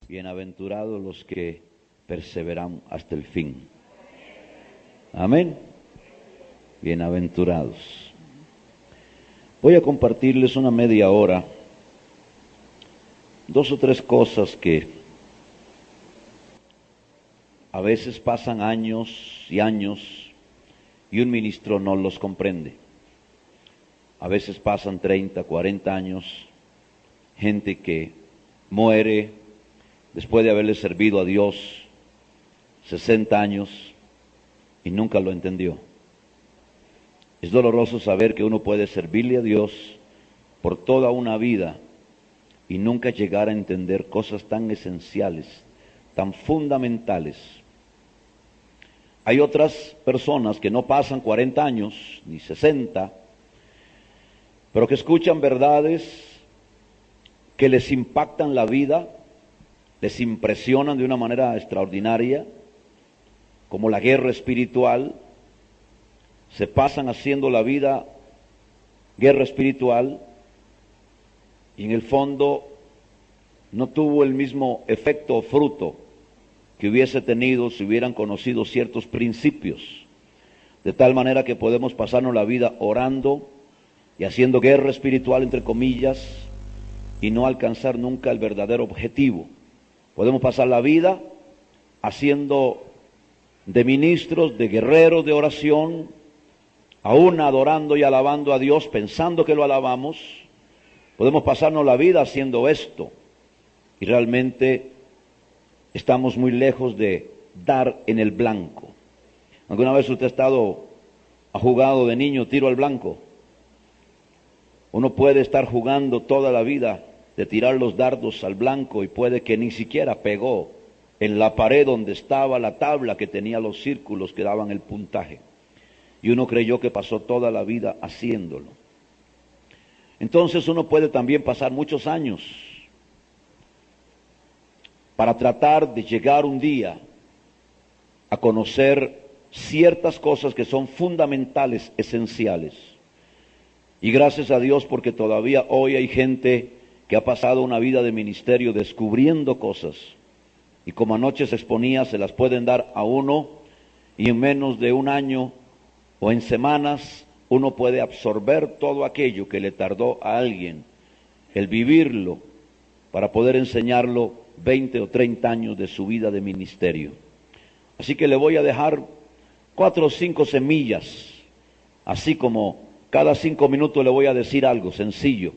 Bienaventurados los que perseveran hasta el fin. Amén. Bienaventurados. Voy a compartirles una media hora, 2 o 3 cosas que a veces pasan años y años y un ministro no los comprende. A veces pasan 30, 40 años, gente que muere después de haberle servido a Dios 60 años y nunca lo entendió. Es doloroso saber que uno puede servirle a Dios por toda una vida y nunca llegar a entender cosas tan esenciales, tan fundamentales. Hay otras personas que no pasan 40 años, ni 60, pero que escuchan verdades que les impactan la vida, les impresionan de una manera extraordinaria, como la guerra espiritual. Se pasan haciendo la vida guerra espiritual y en el fondo no tuvo el mismo efecto o fruto que hubiese tenido si hubieran conocido ciertos principios, de tal manera que podemos pasarnos la vida orando y haciendo guerra espiritual entre comillas y no alcanzar nunca el verdadero objetivo. Podemos pasar la vida haciendo de ministros, de guerreros de oración, aún adorando y alabando a Dios, pensando que lo alabamos. Podemos pasarnos la vida haciendo esto y realmente estamos muy lejos de dar en el blanco. ¿Alguna vez usted ha jugado de niño tiro al blanco? Uno puede estar jugando toda la vida de tirar los dardos al blanco y puede que ni siquiera pegó en la pared donde estaba la tabla que tenía los círculos que daban el puntaje. Y uno creyó que pasó toda la vida haciéndolo. Entonces uno puede también pasar muchos años para tratar de llegar un día a conocer ciertas cosas que son fundamentales, esenciales. Y gracias a Dios porque todavía hoy hay gente que ha pasado una vida de ministerio descubriendo cosas. Y como anoche se exponía, se las pueden dar a uno y en menos de un año o en semanas uno puede absorber todo aquello que le tardó a alguien el vivirlo para poder enseñarlo 20 o 30 años de su vida de ministerio. Así que le voy a dejar 4 o 5 semillas, así como cada 5 minutos le voy a decir algo sencillo,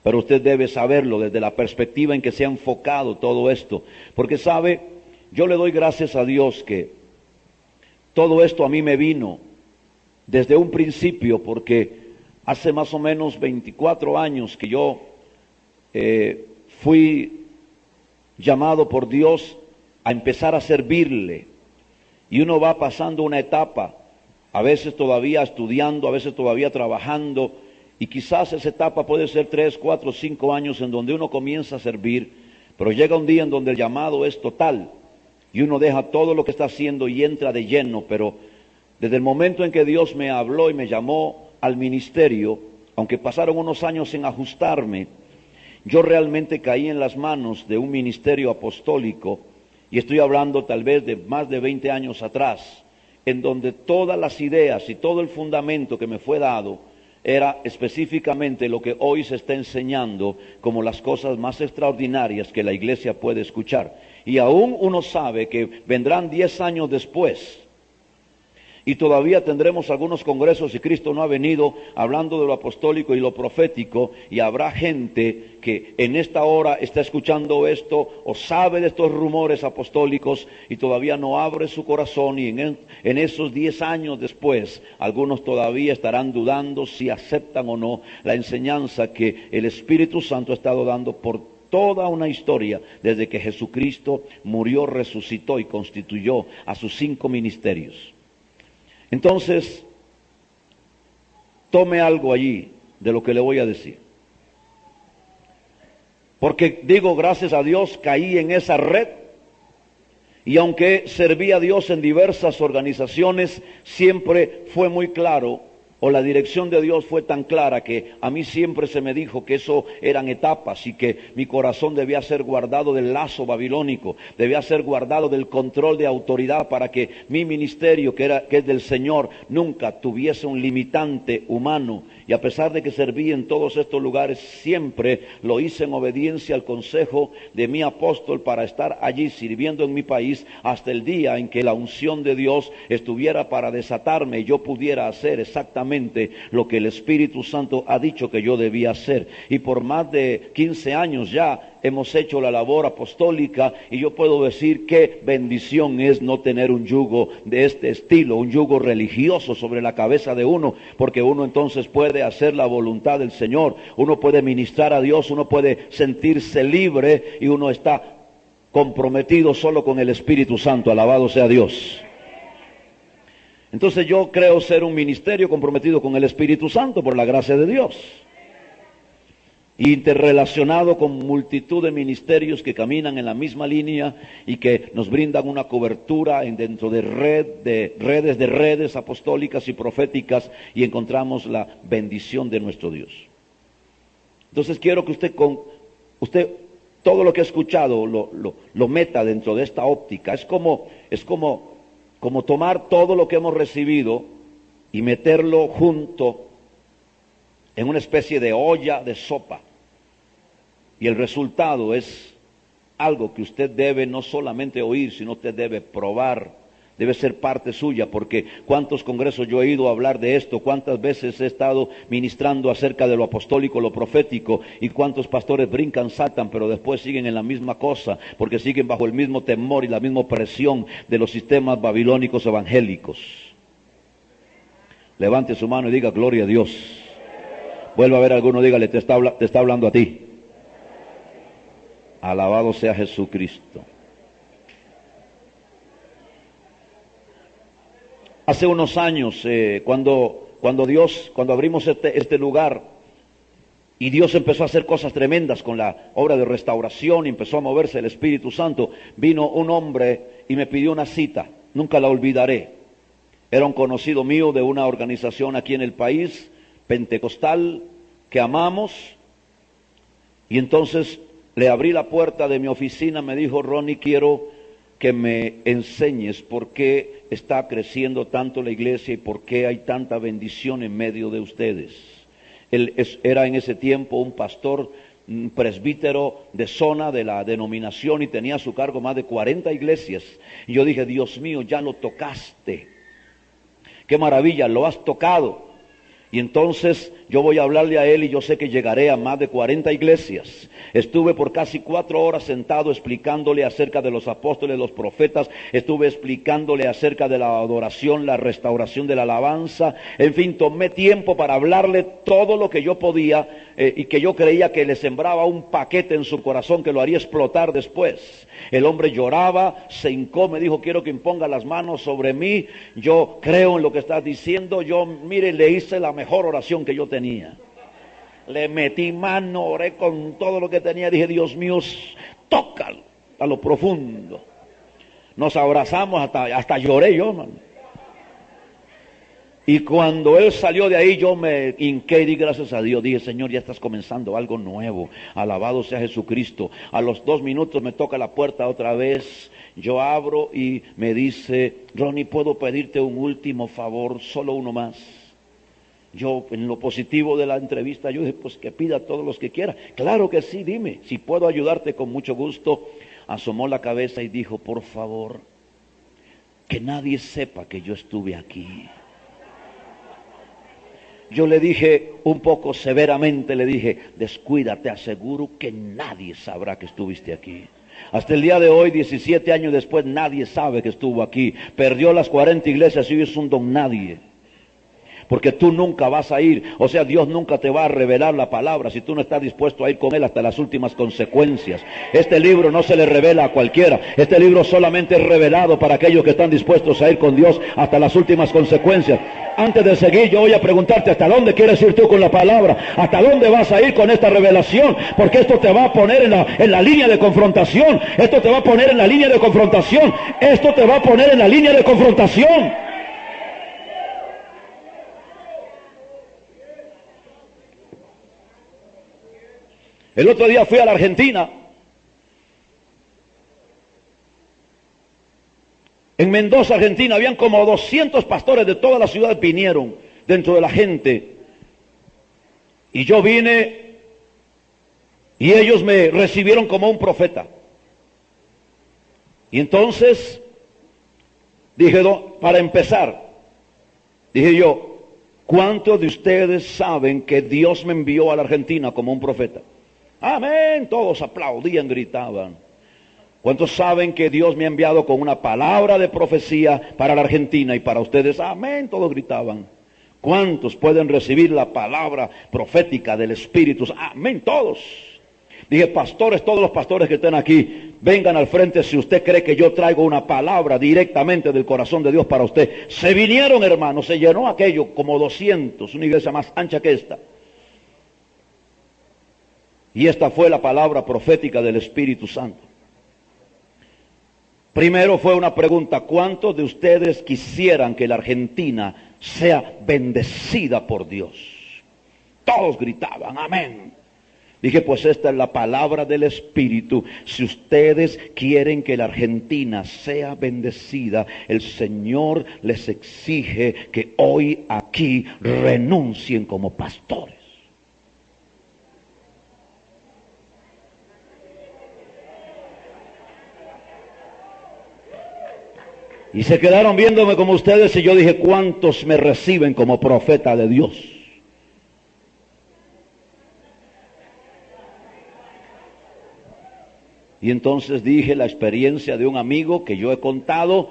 pero usted debe saberlo desde la perspectiva en que se ha enfocado todo esto, porque sabe, yo le doy gracias a Dios que todo esto a mí me vino desde un principio, porque hace más o menos 24 años que yo fui llamado por Dios a empezar a servirle, y uno va pasando una etapa, a veces todavía estudiando, a veces todavía trabajando, y quizás esa etapa puede ser 3, 4, 5 años en donde uno comienza a servir, pero llega un día en donde el llamado es total, y uno deja todo lo que está haciendo y entra de lleno. Pero desde el momento en que Dios me habló y me llamó al ministerio, aunque pasaron unos años en ajustarme, yo realmente caí en las manos de un ministerio apostólico, y estoy hablando tal vez de más de 20 años atrás, en donde todas las ideas y todo el fundamento que me fue dado era específicamente lo que hoy se está enseñando como las cosas más extraordinarias que la iglesia puede escuchar. Y aún uno sabe que vendrán 10 años después y todavía tendremos algunos congresos y Cristo no ha venido, hablando de lo apostólico y lo profético, y habrá gente que en esta hora está escuchando esto o sabe de estos rumores apostólicos y todavía no abre su corazón, y en esos 10 años después algunos todavía estarán dudando si aceptan o no la enseñanza que el Espíritu Santo ha estado dando por toda una historia desde que Jesucristo murió, resucitó y constituyó a sus 5 ministerios. Entonces, tome algo allí de lo que le voy a decir. Porque digo, gracias a Dios caí en esa red, y aunque serví a Dios en diversas organizaciones, siempre fue muy claro o la dirección de Dios fue tan clara que a mí siempre se me dijo que eso eran etapas y que mi corazón debía ser guardado del lazo babilónico, debía ser guardado del control de autoridad para que mi ministerio, que es del Señor, nunca tuviese un limitante humano. Y a pesar de que serví en todos estos lugares, siempre lo hice en obediencia al consejo de mi apóstol para estar allí sirviendo en mi país hasta el día en que la unción de Dios estuviera para desatarme y yo pudiera hacer exactamente lo que el Espíritu Santo ha dicho que yo debía hacer. Y por más de 15 años ya hemos hecho la labor apostólica y yo puedo decir qué bendición es no tener un yugo de este estilo, un yugo religioso sobre la cabeza de uno, porque uno entonces puede hacer la voluntad del Señor, uno puede ministrar a Dios, uno puede sentirse libre y uno está comprometido solo con el Espíritu Santo. Alabado sea Dios. Entonces yo creo ser un ministerio comprometido con el Espíritu Santo por la gracia de Dios, interrelacionado con multitud de ministerios que caminan en la misma línea y que nos brindan una cobertura dentro de redes apostólicas y proféticas, y encontramos la bendición de nuestro Dios. Entonces quiero que usted todo lo que ha escuchado lo meta dentro de esta óptica. Es como tomar todo lo que hemos recibido y meterlo junto en una especie de olla de sopa. Y el resultado es algo que usted debe no solamente oír, sino usted debe probar, debe ser parte suya, porque cuántos congresos yo he ido a hablar de esto, cuántas veces he estado ministrando acerca de lo apostólico, lo profético, y cuántos pastores brincan, saltan, pero después siguen en la misma cosa, porque siguen bajo el mismo temor y la misma presión de los sistemas babilónicos evangélicos. Levante su mano y diga gloria a Dios. Vuelva a ver a alguno, dígale, te está hablando a ti. Alabado sea Jesucristo. Hace unos años, cuando abrimos este lugar y Dios empezó a hacer cosas tremendas con la obra de restauración y empezó a moverse el Espíritu Santo, vino un hombre y me pidió una cita. Nunca la olvidaré. Era un conocido mío de una organización aquí en el país, pentecostal, que amamos, y entonces le abrí la puerta de mi oficina. Me dijo: Ronnie, quiero que me enseñes por qué está creciendo tanto la iglesia y por qué hay tanta bendición en medio de ustedes. Él era en ese tiempo un pastor, un presbítero de zona de la denominación, y tenía a su cargo más de 40 iglesias. Y yo dije: Dios mío, ya lo tocaste. Qué maravilla, lo has tocado. Y entonces yo voy a hablarle a él y yo sé que llegaré a más de 40 iglesias. Estuve por casi 4 horas sentado explicándole acerca de los apóstoles, los profetas. Estuve explicándole acerca de la adoración, la restauración de la alabanza. En fin, tomé tiempo para hablarle todo lo que yo podía y que yo creía que le sembraba un paquete en su corazón que lo haría explotar después. El hombre lloraba, se hincó, me dijo: quiero que imponga las manos sobre mí. Yo creo en lo que estás diciendo. Yo, mire, le hice la mejor oración que yo tenía. Le metí mano, oré con todo lo que tenía. Dije: Dios mío, tócalo a lo profundo. Nos abrazamos, hasta lloré yo, man. Y cuando él salió de ahí, yo me hinqué y di gracias a Dios. Dije: Señor, ya estás comenzando algo nuevo. Alabado sea Jesucristo. A los 2 minutos me toca la puerta otra vez. Yo abro y me dice: Ronnie, ¿puedo pedirte un último favor? Solo uno más. Yo, en lo positivo de la entrevista, yo dije: pues que pida a todos los que quiera. Claro que sí, dime, si puedo ayudarte, con mucho gusto. Asomó la cabeza y dijo: por favor, que nadie sepa que yo estuve aquí. Yo le dije, un poco severamente, le dije: descuida, te aseguro que nadie sabrá que estuviste aquí. Hasta el día de hoy, 17 años después, nadie sabe que estuvo aquí. Perdió las 40 iglesias y hoy es un don nadie. Porque tú nunca vas a ir, o sea, Dios nunca te va a revelar la palabra si tú no estás dispuesto a ir con Él hasta las últimas consecuencias. Este libro no se le revela a cualquiera. Este libro solamente es revelado para aquellos que están dispuestos a ir con Dios hasta las últimas consecuencias. Antes de seguir, yo voy a preguntarte: ¿hasta dónde quieres ir tú con la palabra? ¿Hasta dónde vas a ir con esta revelación? Porque esto te va a poner en la línea de confrontación. Esto te va a poner en la línea de confrontación. Esto te va a poner en la línea de confrontación. El otro día fui a la Argentina. En Mendoza, Argentina, habían como 200 pastores de toda la ciudad, vinieron dentro de la gente. Y yo vine y ellos me recibieron como un profeta. Y entonces dije, para empezar, dije yo, ¿cuántos de ustedes saben que Dios me envió a la Argentina como un profeta? Amén, todos aplaudían, gritaban. ¿Cuántos saben que Dios me ha enviado con una palabra de profecía para la Argentina y para ustedes? Amén, todos gritaban. ¿Cuántos pueden recibir la palabra profética del Espíritu? Amén, todos. Dije, pastores, todos los pastores que estén aquí, vengan al frente si usted cree que yo traigo una palabra directamente del corazón de Dios para usted. Se vinieron, hermanos, se llenó aquello como 200, una iglesia más ancha que esta. Y esta fue la palabra profética del Espíritu Santo. Primero fue una pregunta, ¿cuántos de ustedes quisieran que la Argentina sea bendecida por Dios? Todos gritaban, amén. Dije, pues esta es la palabra del Espíritu. Si ustedes quieren que la Argentina sea bendecida, el Señor les exige que hoy aquí renuncien como pastores. Y se quedaron viéndome como ustedes y yo dije, ¿cuántos me reciben como profeta de Dios? Y entonces dije la experiencia de un amigo que yo he contado,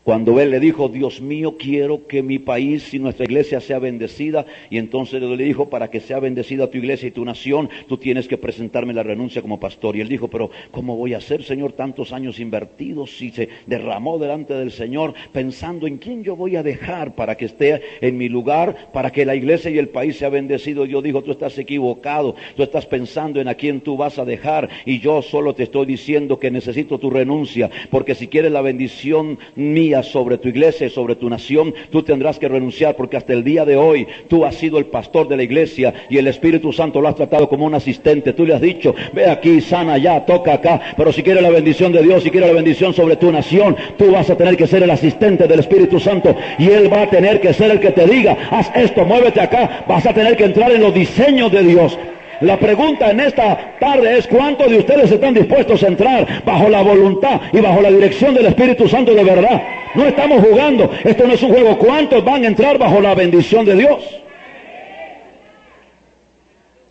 cuando él le dijo, Dios mío, quiero que mi país y nuestra iglesia sea bendecida. Y entonces le dijo, para que sea bendecida tu iglesia y tu nación, tú tienes que presentarme la renuncia como pastor. Y él dijo, pero ¿cómo voy a hacer, Señor, tantos años invertidos? Y se derramó delante del Señor, pensando en quién yo voy a dejar para que esté en mi lugar, para que la iglesia y el país sea bendecido. Y yo dijo, tú estás equivocado, tú estás pensando en a quién tú vas a dejar. Y yo solo te estoy diciendo que necesito tu renuncia, porque si quieres la bendición mía sobre tu iglesia y sobre tu nación, tú tendrás que renunciar, porque hasta el día de hoy tú has sido el pastor de la iglesia y el Espíritu Santo lo has tratado como un asistente. Tú le has dicho, ve aquí, sana allá, toca acá, pero si quieres la bendición de Dios, si quieres la bendición sobre tu nación, tú vas a tener que ser el asistente del Espíritu Santo y Él va a tener que ser el que te diga, haz esto, muévete acá. Vas a tener que entrar en los diseños de Dios. La pregunta en esta tarde es, ¿cuántos de ustedes están dispuestos a entrar bajo la voluntad y bajo la dirección del Espíritu Santo de verdad? No estamos jugando, esto no es un juego. ¿Cuántos van a entrar bajo la bendición de Dios?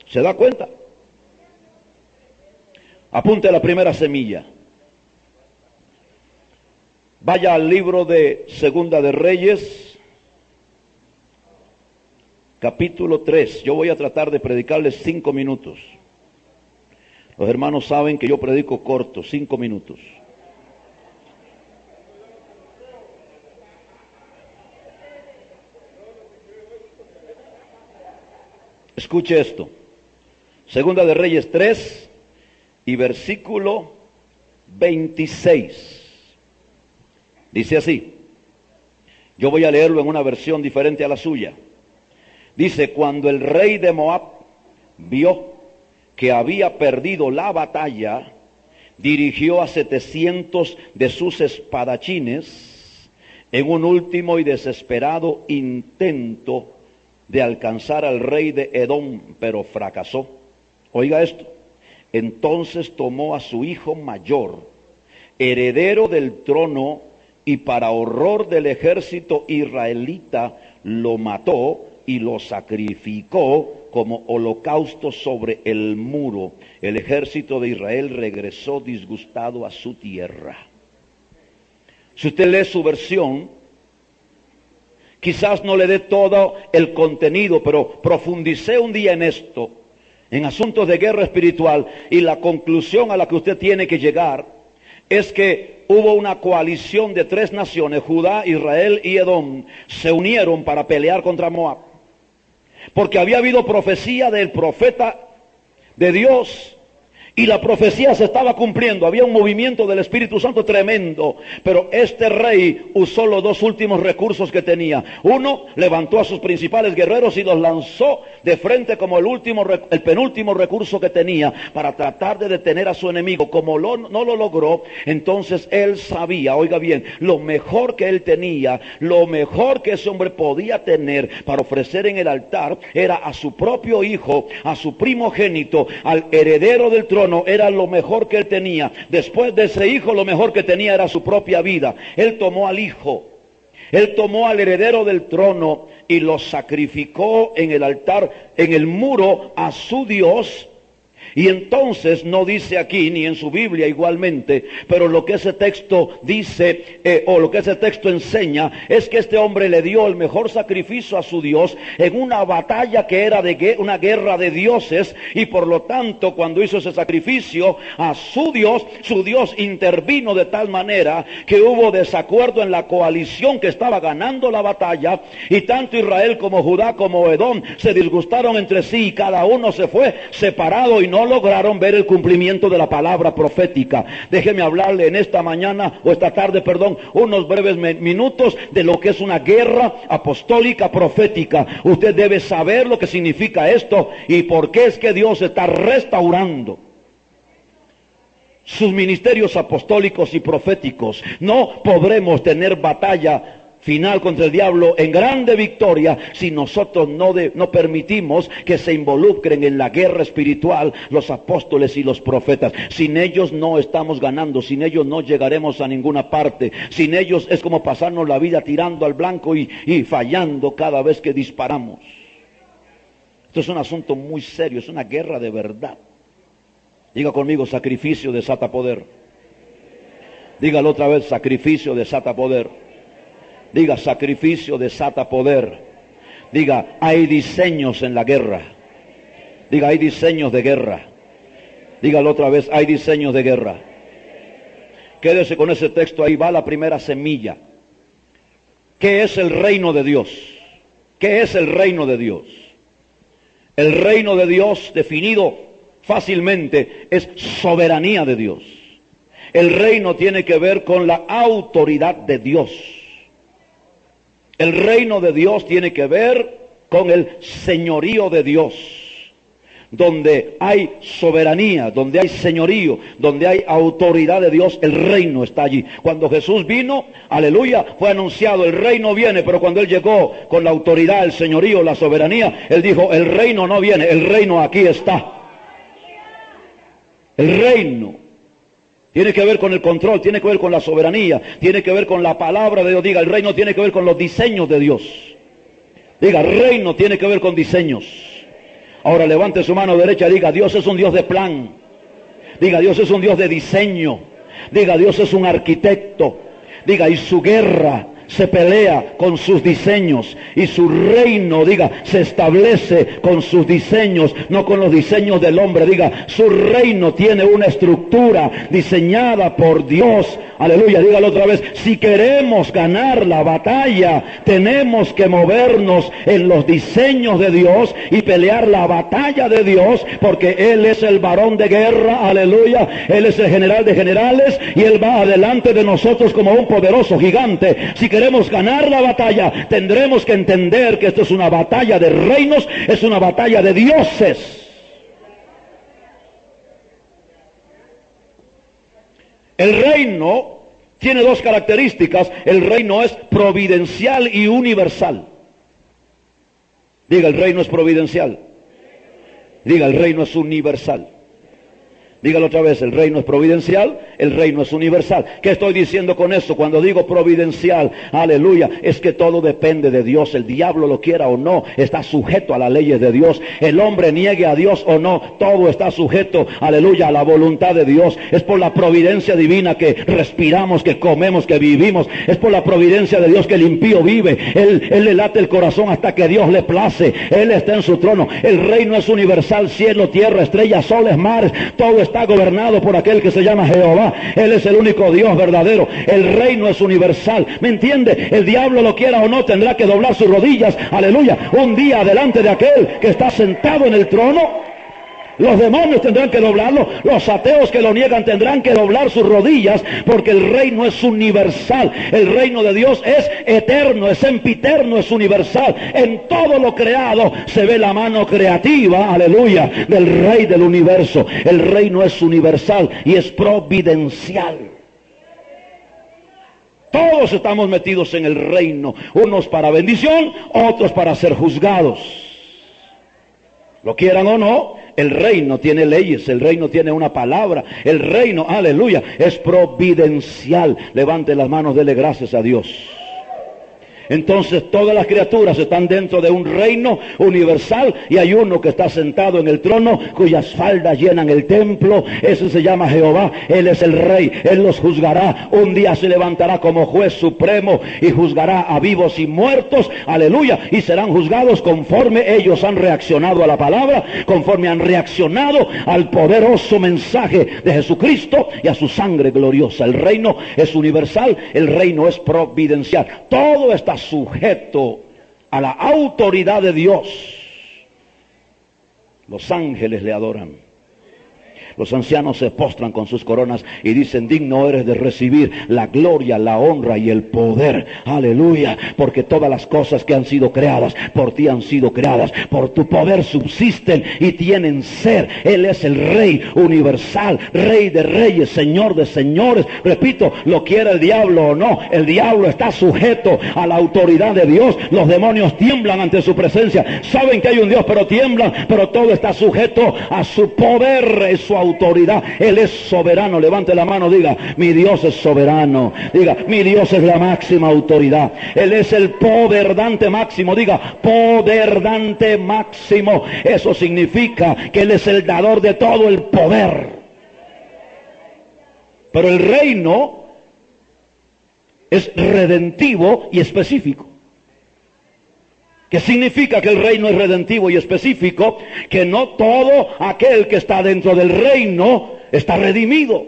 ¿Se da cuenta? Apunte la primera semilla. Vaya al libro de Segunda de Reyes, capítulo 3, yo voy a tratar de predicarles 5 minutos. Los hermanos saben que yo predico corto, 5 minutos. Escuche esto. Segunda de Reyes 3 y versículo 26. Dice así. Yo voy a leerlo en una versión diferente a la suya. Dice, cuando el rey de Moab vio que había perdido la batalla, dirigió a 700 de sus espadachines en un último y desesperado intento de alcanzar al rey de Edom, pero fracasó. Oiga esto. Entonces tomó a su hijo mayor, heredero del trono, y para horror del ejército israelita lo mató y lo sacrificó como holocausto sobre el muro. El ejército de Israel regresó disgustado a su tierra. Si usted lee su versión, quizás no le dé todo el contenido, pero profundicé un día en esto, en asuntos de guerra espiritual, y la conclusión a la que usted tiene que llegar es que hubo una coalición de 3 naciones, Judá, Israel y Edom, se unieron para pelear contra Moab. Porque había habido profecía del profeta de Dios Y la profecía se estaba cumpliendo, había un movimiento del Espíritu Santo tremendo, pero este rey usó los dos últimos recursos que tenía. Uno, levantó a sus principales guerreros y los lanzó de frente como el penúltimo recurso que tenía para tratar de detener a su enemigo. Como no lo logró, entonces él sabía, oiga bien, lo mejor que él tenía, lo mejor que ese hombre podía tener para ofrecer en el altar era a su propio hijo, a su primogénito, al heredero del trono. Era lo mejor que él tenía. Después de ese hijo, lo mejor que tenía era su propia vida. Él tomó al hijo, él tomó al heredero del trono y lo sacrificó en el altar, en el muro, a su Dios. Y entonces no dice aquí, ni en su Biblia igualmente, pero lo que ese texto dice, o lo que ese texto enseña, es que este hombre le dio el mejor sacrificio a su Dios en una batalla que era una guerra de dioses, y por lo tanto cuando hizo ese sacrificio a su Dios intervino de tal manera que hubo desacuerdo en la coalición que estaba ganando la batalla, y tanto Israel como Judá como Edom se disgustaron entre sí, y cada uno se fue separado y no lograron ver el cumplimiento de la palabra profética. Déjeme hablarle en esta mañana, o esta tarde, perdón, unos breves minutos de lo que es una guerra apostólica profética. Usted debe saber lo que significa esto y por qué es que Dios está restaurando sus ministerios apostólicos y proféticos. No podremos tener batalla final contra el diablo en grande victoria si nosotros no permitimos que se involucren en la guerra espiritual los apóstoles y los profetas. Sin ellos no estamos ganando, sin ellos no llegaremos a ninguna parte. Sin ellos es como pasarnos la vida tirando al blanco y fallando cada vez que disparamos. Esto es un asunto muy serio, es una guerra de verdad. Diga conmigo: sacrificio desata poder. Dígalo otra vez: sacrificio desata poder. Diga: sacrificio desata poder. Diga: hay diseños en la guerra. Diga: hay diseños de guerra. Dígalo otra vez: hay diseños de guerra. Quédese con ese texto, ahí va la primera semilla. ¿Qué es el reino de Dios? ¿Qué es el reino de Dios? El reino de Dios, definido fácilmente, es soberanía de Dios. El reino tiene que ver con la autoridad de Dios. El reino de Dios tiene que ver con el señorío de Dios. Donde hay soberanía, donde hay señorío, donde hay autoridad de Dios, el reino está allí. Cuando Jesús vino, aleluya, fue anunciado: el reino viene. Pero cuando Él llegó con la autoridad, el señorío, la soberanía, Él dijo: el reino no viene, el reino aquí está. El reino tiene que ver con el control, tiene que ver con la soberanía, tiene que ver con la palabra de Dios. Diga: el reino tiene que ver con los diseños de Dios. Diga: el reino tiene que ver con diseños. Ahora levante su mano derecha y diga: Dios es un Dios de plan. Diga: Dios es un Dios de diseño. Diga: Dios es un arquitecto. Diga: y su guerra se pelea con sus diseños, y su reino, diga, se establece con sus diseños, no con los diseños del hombre. Diga: su reino tiene una estructura diseñada por Dios. Aleluya. Dígalo otra vez: si queremos ganar la batalla, tenemos que movernos en los diseños de Dios y pelear la batalla de Dios, porque Él es el varón de guerra. Aleluya. Él es el general de generales y Él va adelante de nosotros como un poderoso gigante. Si queremos ganar la batalla, tendremos que entender que esto es una batalla de reinos, es una batalla de dioses. El reino tiene dos características. El reino es providencial y universal. Diga: el reino es providencial. Diga: el reino es universal. Dígalo otra vez: el reino es providencial, el reino es universal. ¿Qué estoy diciendo con eso? Cuando digo providencial, aleluya, es que todo depende de Dios. El diablo lo quiera o no, está sujeto a las leyes de Dios. El hombre niegue a Dios o no, todo está sujeto, aleluya, a la voluntad de Dios. Es por la providencia divina que respiramos, que comemos, que vivimos. Es por la providencia de Dios que el impío vive. Él le late el corazón hasta que Dios le place. Él está en su trono. El reino es universal: cielo, tierra, estrellas, soles, mares, todo está gobernado por aquel que se llama Jehová. Él es el único Dios verdadero. El reino es universal. ¿Me entiende? El diablo lo quiera o no, tendrá que doblar sus rodillas, aleluya, un día delante de aquel que está sentado en el trono. Los demonios tendrán que doblarlo, los ateos que lo niegan tendrán que doblar sus rodillas, porque el reino es universal. El reino de Dios es eterno, es sempiterno, es universal. En todo lo creado se ve la mano creativa, aleluya, del Rey del universo. El reino es universal y es providencial. Todos estamos metidos en el reino, unos para bendición, otros para ser juzgados. Lo quieran o no, el reino tiene leyes, el reino tiene una palabra, el reino, aleluya, es providencial. Levante las manos, dele gracias a Dios. Entonces todas las criaturas están dentro de un reino universal y hay uno que está sentado en el trono cuyas faldas llenan el templo. Ese se llama Jehová, Él es el Rey, Él los juzgará. Un día se levantará como juez supremo y juzgará a vivos y muertos, aleluya, y serán juzgados conforme ellos han reaccionado a la palabra, conforme han reaccionado al poderoso mensaje de Jesucristo y a su sangre gloriosa. El reino es universal, el reino es providencial. Todo está sujeto a la autoridad de Dios. Los ángeles le adoran. Los ancianos se postran con sus coronas y dicen: digno eres de recibir la gloria, la honra y el poder. Aleluya, porque todas las cosas que han sido creadas por ti han sido creadas. Por tu poder subsisten y tienen ser. Él es el Rey universal, Rey de reyes, Señor de señores. Repito, lo quiera el diablo o no, el diablo está sujeto a la autoridad de Dios. Los demonios tiemblan ante su presencia. Saben que hay un Dios, pero tiemblan. Pero todo está sujeto a su poder, es su autoridad. Él es soberano. Levante la mano, diga: mi Dios es soberano. Diga: mi Dios es la máxima autoridad. Él es el poderdante máximo. Diga: poderdante máximo. Eso significa que Él es el dador de todo el poder. Pero el reino es redentivo y específico. ¿Qué significa que el reino es redentivo y específico? Que no todo aquel que está dentro del reino está redimido.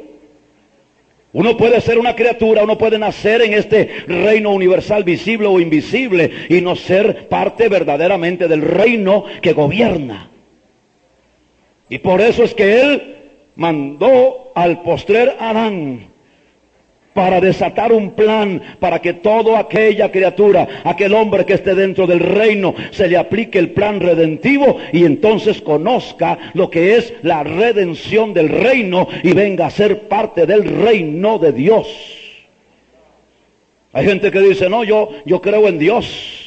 Uno puede ser una criatura, uno puede nacer en este reino universal, visible o invisible, y no ser parte verdaderamente del reino que gobierna. Y por eso es que Él mandó al postrer Adán para desatar un plan para que toda aquella criatura, aquel hombre que esté dentro del reino, se le aplique el plan redentivo y entonces conozca lo que es la redención del reino y venga a ser parte del reino de Dios. Hay gente que dice: no, yo creo en Dios.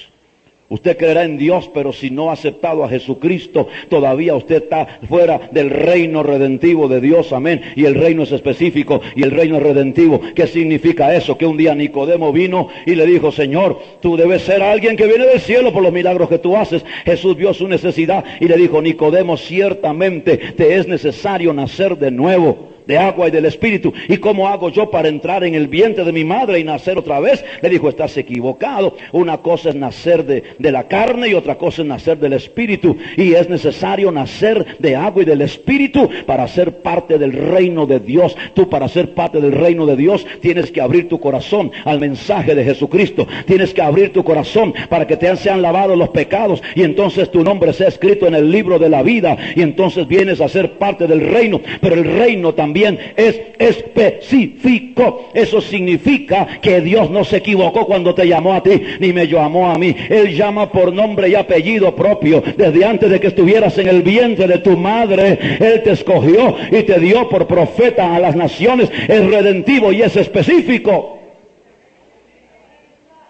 Usted creerá en Dios, pero si no ha aceptado a Jesucristo, todavía usted está fuera del reino redentivo de Dios, amén. Y el reino es específico y el reino es redentivo. ¿Qué significa eso? Que un día Nicodemo vino y le dijo: Señor, tú debes ser alguien que viene del cielo por los milagros que tú haces. Jesús vio su necesidad y le dijo: Nicodemo, ciertamente te es necesario nacer de nuevo, de agua y del Espíritu. ¿Y cómo hago yo para entrar en el vientre de mi madre y nacer otra vez? Le dijo: estás equivocado. Una cosa es nacer de la carne y otra cosa es nacer del Espíritu. Y es necesario nacer de agua y del Espíritu para ser parte del reino de Dios. Tú, para ser parte del reino de Dios, tienes que abrir tu corazón al mensaje de Jesucristo. Tienes que abrir tu corazón para que te sean lavados los pecados y entonces tu nombre sea escrito en el libro de la vida. Y entonces vienes a ser parte del reino. Pero el reino también es específico. Eso significa que Dios no se equivocó cuando te llamó a ti, ni me llamó a mí. Él llama por nombre y apellido propio. Desde antes de que estuvieras en el vientre de tu madre, Él te escogió y te dio por profeta a las naciones. Es redentivo y es específico.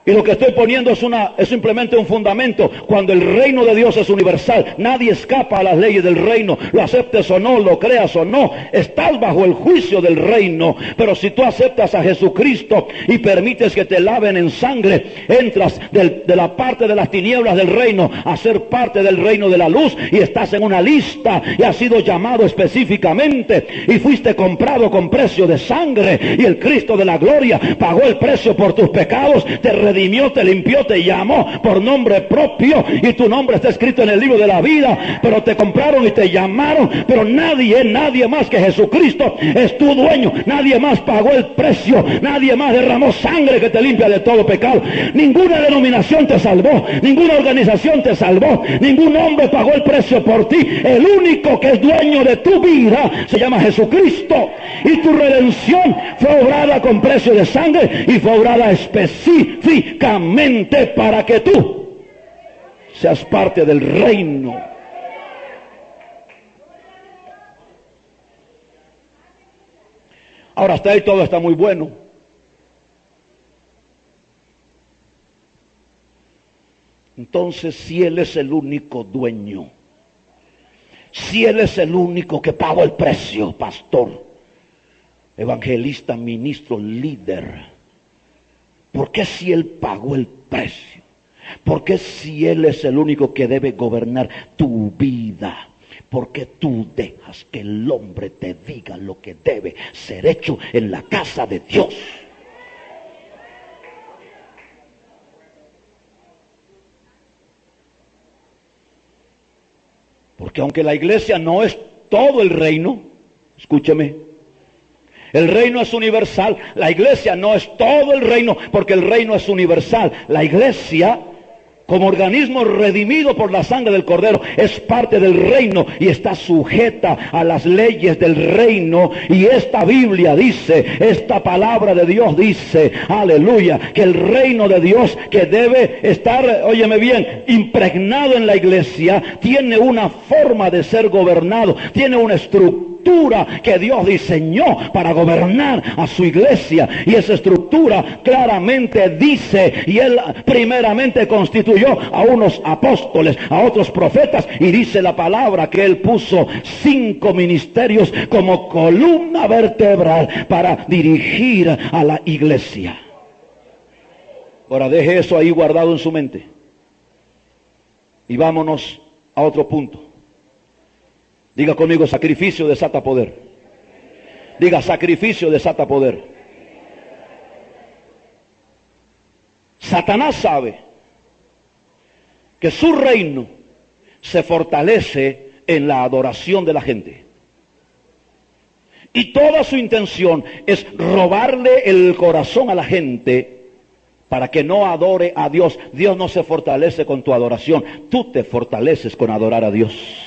Y lo que estoy poniendo es simplemente un fundamento. Cuando el reino de Dios es universal, nadie escapa a las leyes del reino. Lo aceptes o no, lo creas o no, estás bajo el juicio del reino. Pero si tú aceptas a Jesucristo y permites que te laven en sangre, entras de la parte de las tinieblas del reino a ser parte del reino de la luz, y estás en una lista y has sido llamado específicamente y fuiste comprado con precio de sangre, y el Cristo de la gloria pagó el precio por tus pecados, te redimió redimió, te limpió, te llamó por nombre propio y tu nombre está escrito en el libro de la vida, pero te compraron y te llamaron, pero nadie más que Jesucristo es tu dueño. Nadie más pagó el precio, nadie más derramó sangre que te limpia de todo pecado. Ninguna denominación te salvó, ninguna organización te salvó, ningún hombre pagó el precio por ti. El único que es dueño de tu vida se llama Jesucristo, y tu redención fue obrada con precio de sangre y fue obrada específicamente para que tú seas parte del reino. Ahora, hasta ahí todo está muy bueno. Entonces, si Él es el único dueño, si Él es el único que pagó el precio, pastor, evangelista, ministro, líder, ¿por qué si Él pagó el precio? ¿Por qué si Él es el único que debe gobernar tu vida? ¿Por qué tú dejas que el hombre te diga lo que debe ser hecho en la casa de Dios? Porque aunque la iglesia no es todo el reino, escúcheme, el reino es universal, la iglesia no es todo el reino, porque el reino es universal. La iglesia, como organismo redimido por la sangre del Cordero, es parte del reino y está sujeta a las leyes del reino. Y esta Biblia dice, esta palabra de Dios dice, aleluya, que el reino de Dios, que debe estar, óyeme bien, impregnado en la iglesia, tiene una forma de ser gobernado, tiene una estructura que Dios diseñó para gobernar a su iglesia, y esa estructura claramente dice, y Él primeramente constituyó a unos apóstoles, a otros profetas, y dice la palabra que Él puso 5 ministerios como columna vertebral para dirigir a la iglesia. Ahora deje eso ahí guardado en su mente y vámonos a otro punto. Diga conmigo, sacrificio desata poder. Diga, sacrificio desata poder. Satanás sabe que su reino se fortalece en la adoración de la gente. Y toda su intención es robarle el corazón a la gente para que no adore a Dios. Dios no se fortalece con tu adoración, tú te fortaleces con adorar a Dios.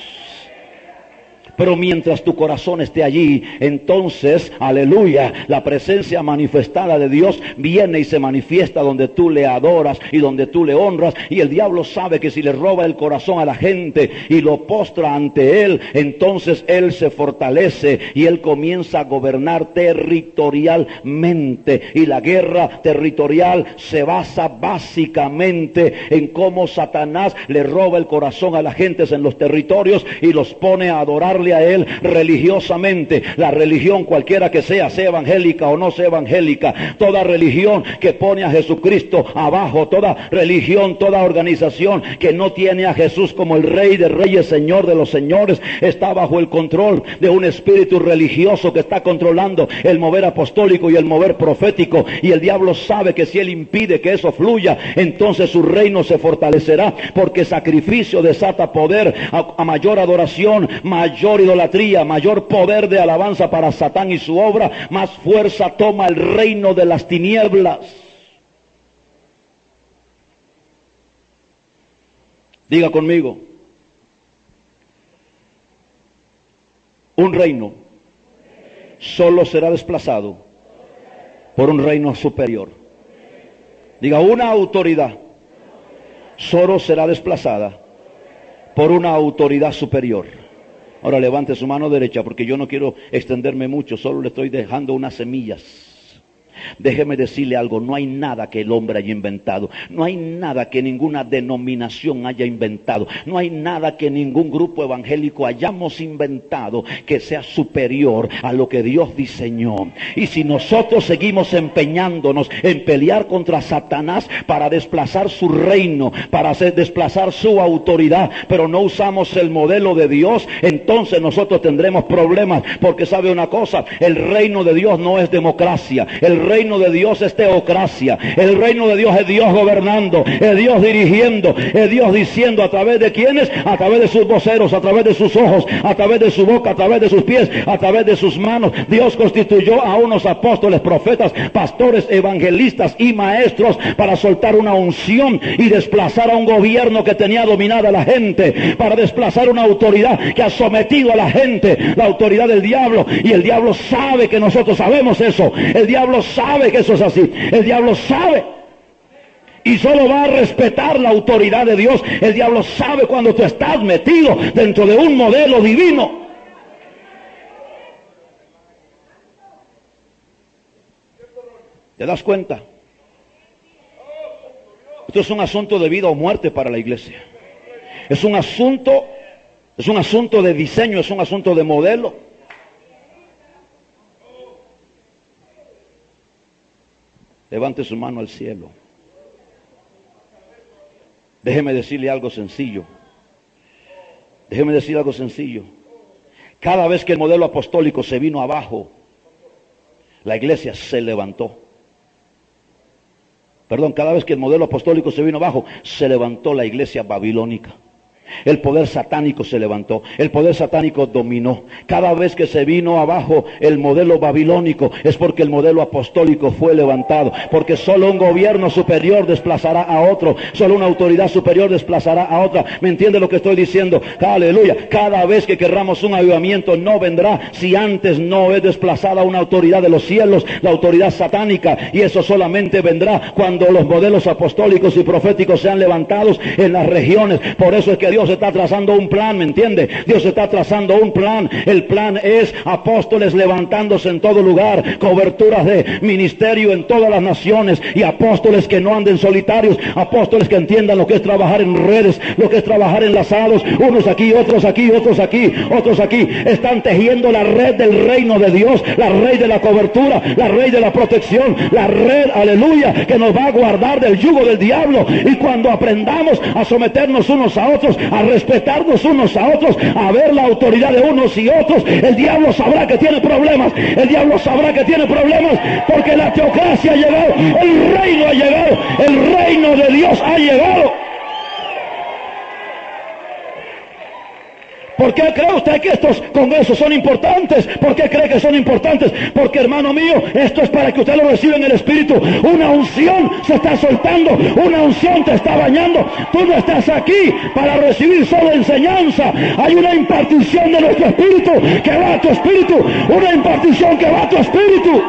Pero mientras tu corazón esté allí, entonces, aleluya, la presencia manifestada de Dios viene y se manifiesta donde tú le adoras y donde tú le honras. Y el diablo sabe que si le roba el corazón a la gente y lo postra ante él, entonces él se fortalece y él comienza a gobernar territorialmente. Y la guerra territorial se basa básicamente en cómo Satanás le roba el corazón a las gentes en los territorios y los pone a adorarle a él religiosamente. La religión cualquiera que sea evangélica o no sea evangélica, toda religión que pone a Jesucristo abajo, toda religión, toda organización que no tiene a Jesús como el Rey de Reyes, Señor de los Señores, está bajo el control de un espíritu religioso que está controlando el mover apostólico y el mover profético. Y el diablo sabe que si él impide que eso fluya, entonces su reino se fortalecerá, porque sacrificio desata poder. A mayor adoración, mayor idolatría, mayor poder de alabanza para Satán y su obra, más fuerza toma el reino de las tinieblas. Diga conmigo, un reino solo será desplazado por un reino superior. Diga, una autoridad solo será desplazada por una autoridad superior. Ahora levante su mano derecha, porque yo no quiero extenderme mucho, solo le estoy dejando unas semillas. Déjeme decirle algo, no hay nada que el hombre haya inventado, no hay nada que ninguna denominación haya inventado, no hay nada que ningún grupo evangélico hayamos inventado que sea superior a lo que Dios diseñó. Y si nosotros seguimos empeñándonos en pelear contra Satanás para desplazar su reino, para desplazar su autoridad, pero no usamos el modelo de Dios, entonces nosotros tendremos problemas, porque sabe una cosa, el reino de Dios no es democracia, el reino reino de Dios es teocracia. El reino de Dios es Dios gobernando, es Dios dirigiendo, es Dios diciendo a través de quienes, a través de sus voceros, a través de sus ojos, a través de su boca, a través de sus pies, a través de sus manos. Dios constituyó a unos apóstoles, profetas, pastores, evangelistas y maestros para soltar una unción y desplazar a un gobierno que tenía dominada a la gente, para desplazar una autoridad que ha sometido a la gente, la autoridad del diablo. Y el diablo sabe que nosotros sabemos eso. El diablo sabe que eso es así. El diablo sabe. Y solo va a respetar la autoridad de Dios. El diablo sabe cuando tú estás metido dentro de un modelo divino. ¿Te das cuenta? Esto es un asunto de vida o muerte para la iglesia. Es un asunto de diseño, es un asunto de modelo. Levante su mano al cielo. Déjeme decirle algo sencillo. Déjeme decir algo sencillo. Cada vez que el modelo apostólico se vino abajo, la iglesia se levantó. Perdón, cada vez que el modelo apostólico se vino abajo, se levantó la iglesia babilónica. El poder satánico se levantó, el poder satánico dominó. Cada vez que se vino abajo el modelo babilónico es porque el modelo apostólico fue levantado, porque solo un gobierno superior desplazará a otro, solo una autoridad superior desplazará a otra. ¿Me entiende lo que estoy diciendo? Aleluya. Cada vez que querramos un avivamiento no vendrá si antes no es desplazada una autoridad de los cielos, la autoridad satánica, y eso solamente vendrá cuando los modelos apostólicos y proféticos sean levantados en las regiones. Por eso es que Dios está trazando un plan, ¿me entiende? Dios está trazando un plan. El plan es apóstoles levantándose en todo lugar, coberturas de ministerio en todas las naciones, y apóstoles que no anden solitarios, apóstoles que entiendan lo que es trabajar en redes, lo que es trabajar enlazados, unos aquí, otros aquí, otros aquí, otros aquí. Están tejiendo la red del reino de Dios, la red de la cobertura, la red de la protección, la red, aleluya, que nos va a guardar del yugo del diablo. Y cuando aprendamos a someternos unos a otros, a respetarnos unos a otros, a ver la autoridad de unos y otros, el diablo sabrá que tiene problemas. El diablo sabrá que tiene problemas porque la teocracia ha llegado, el reino ha llegado, el reino de Dios ha llegado. ¿Por qué cree usted que estos congresos son importantes? ¿Por qué cree que son importantes? Porque, hermano mío, esto es para que usted lo reciba en el Espíritu. Una unción se está soltando, una unción te está bañando. Tú no estás aquí para recibir solo enseñanza. Hay una impartición de nuestro Espíritu que va a tu Espíritu, una impartición que va a tu Espíritu.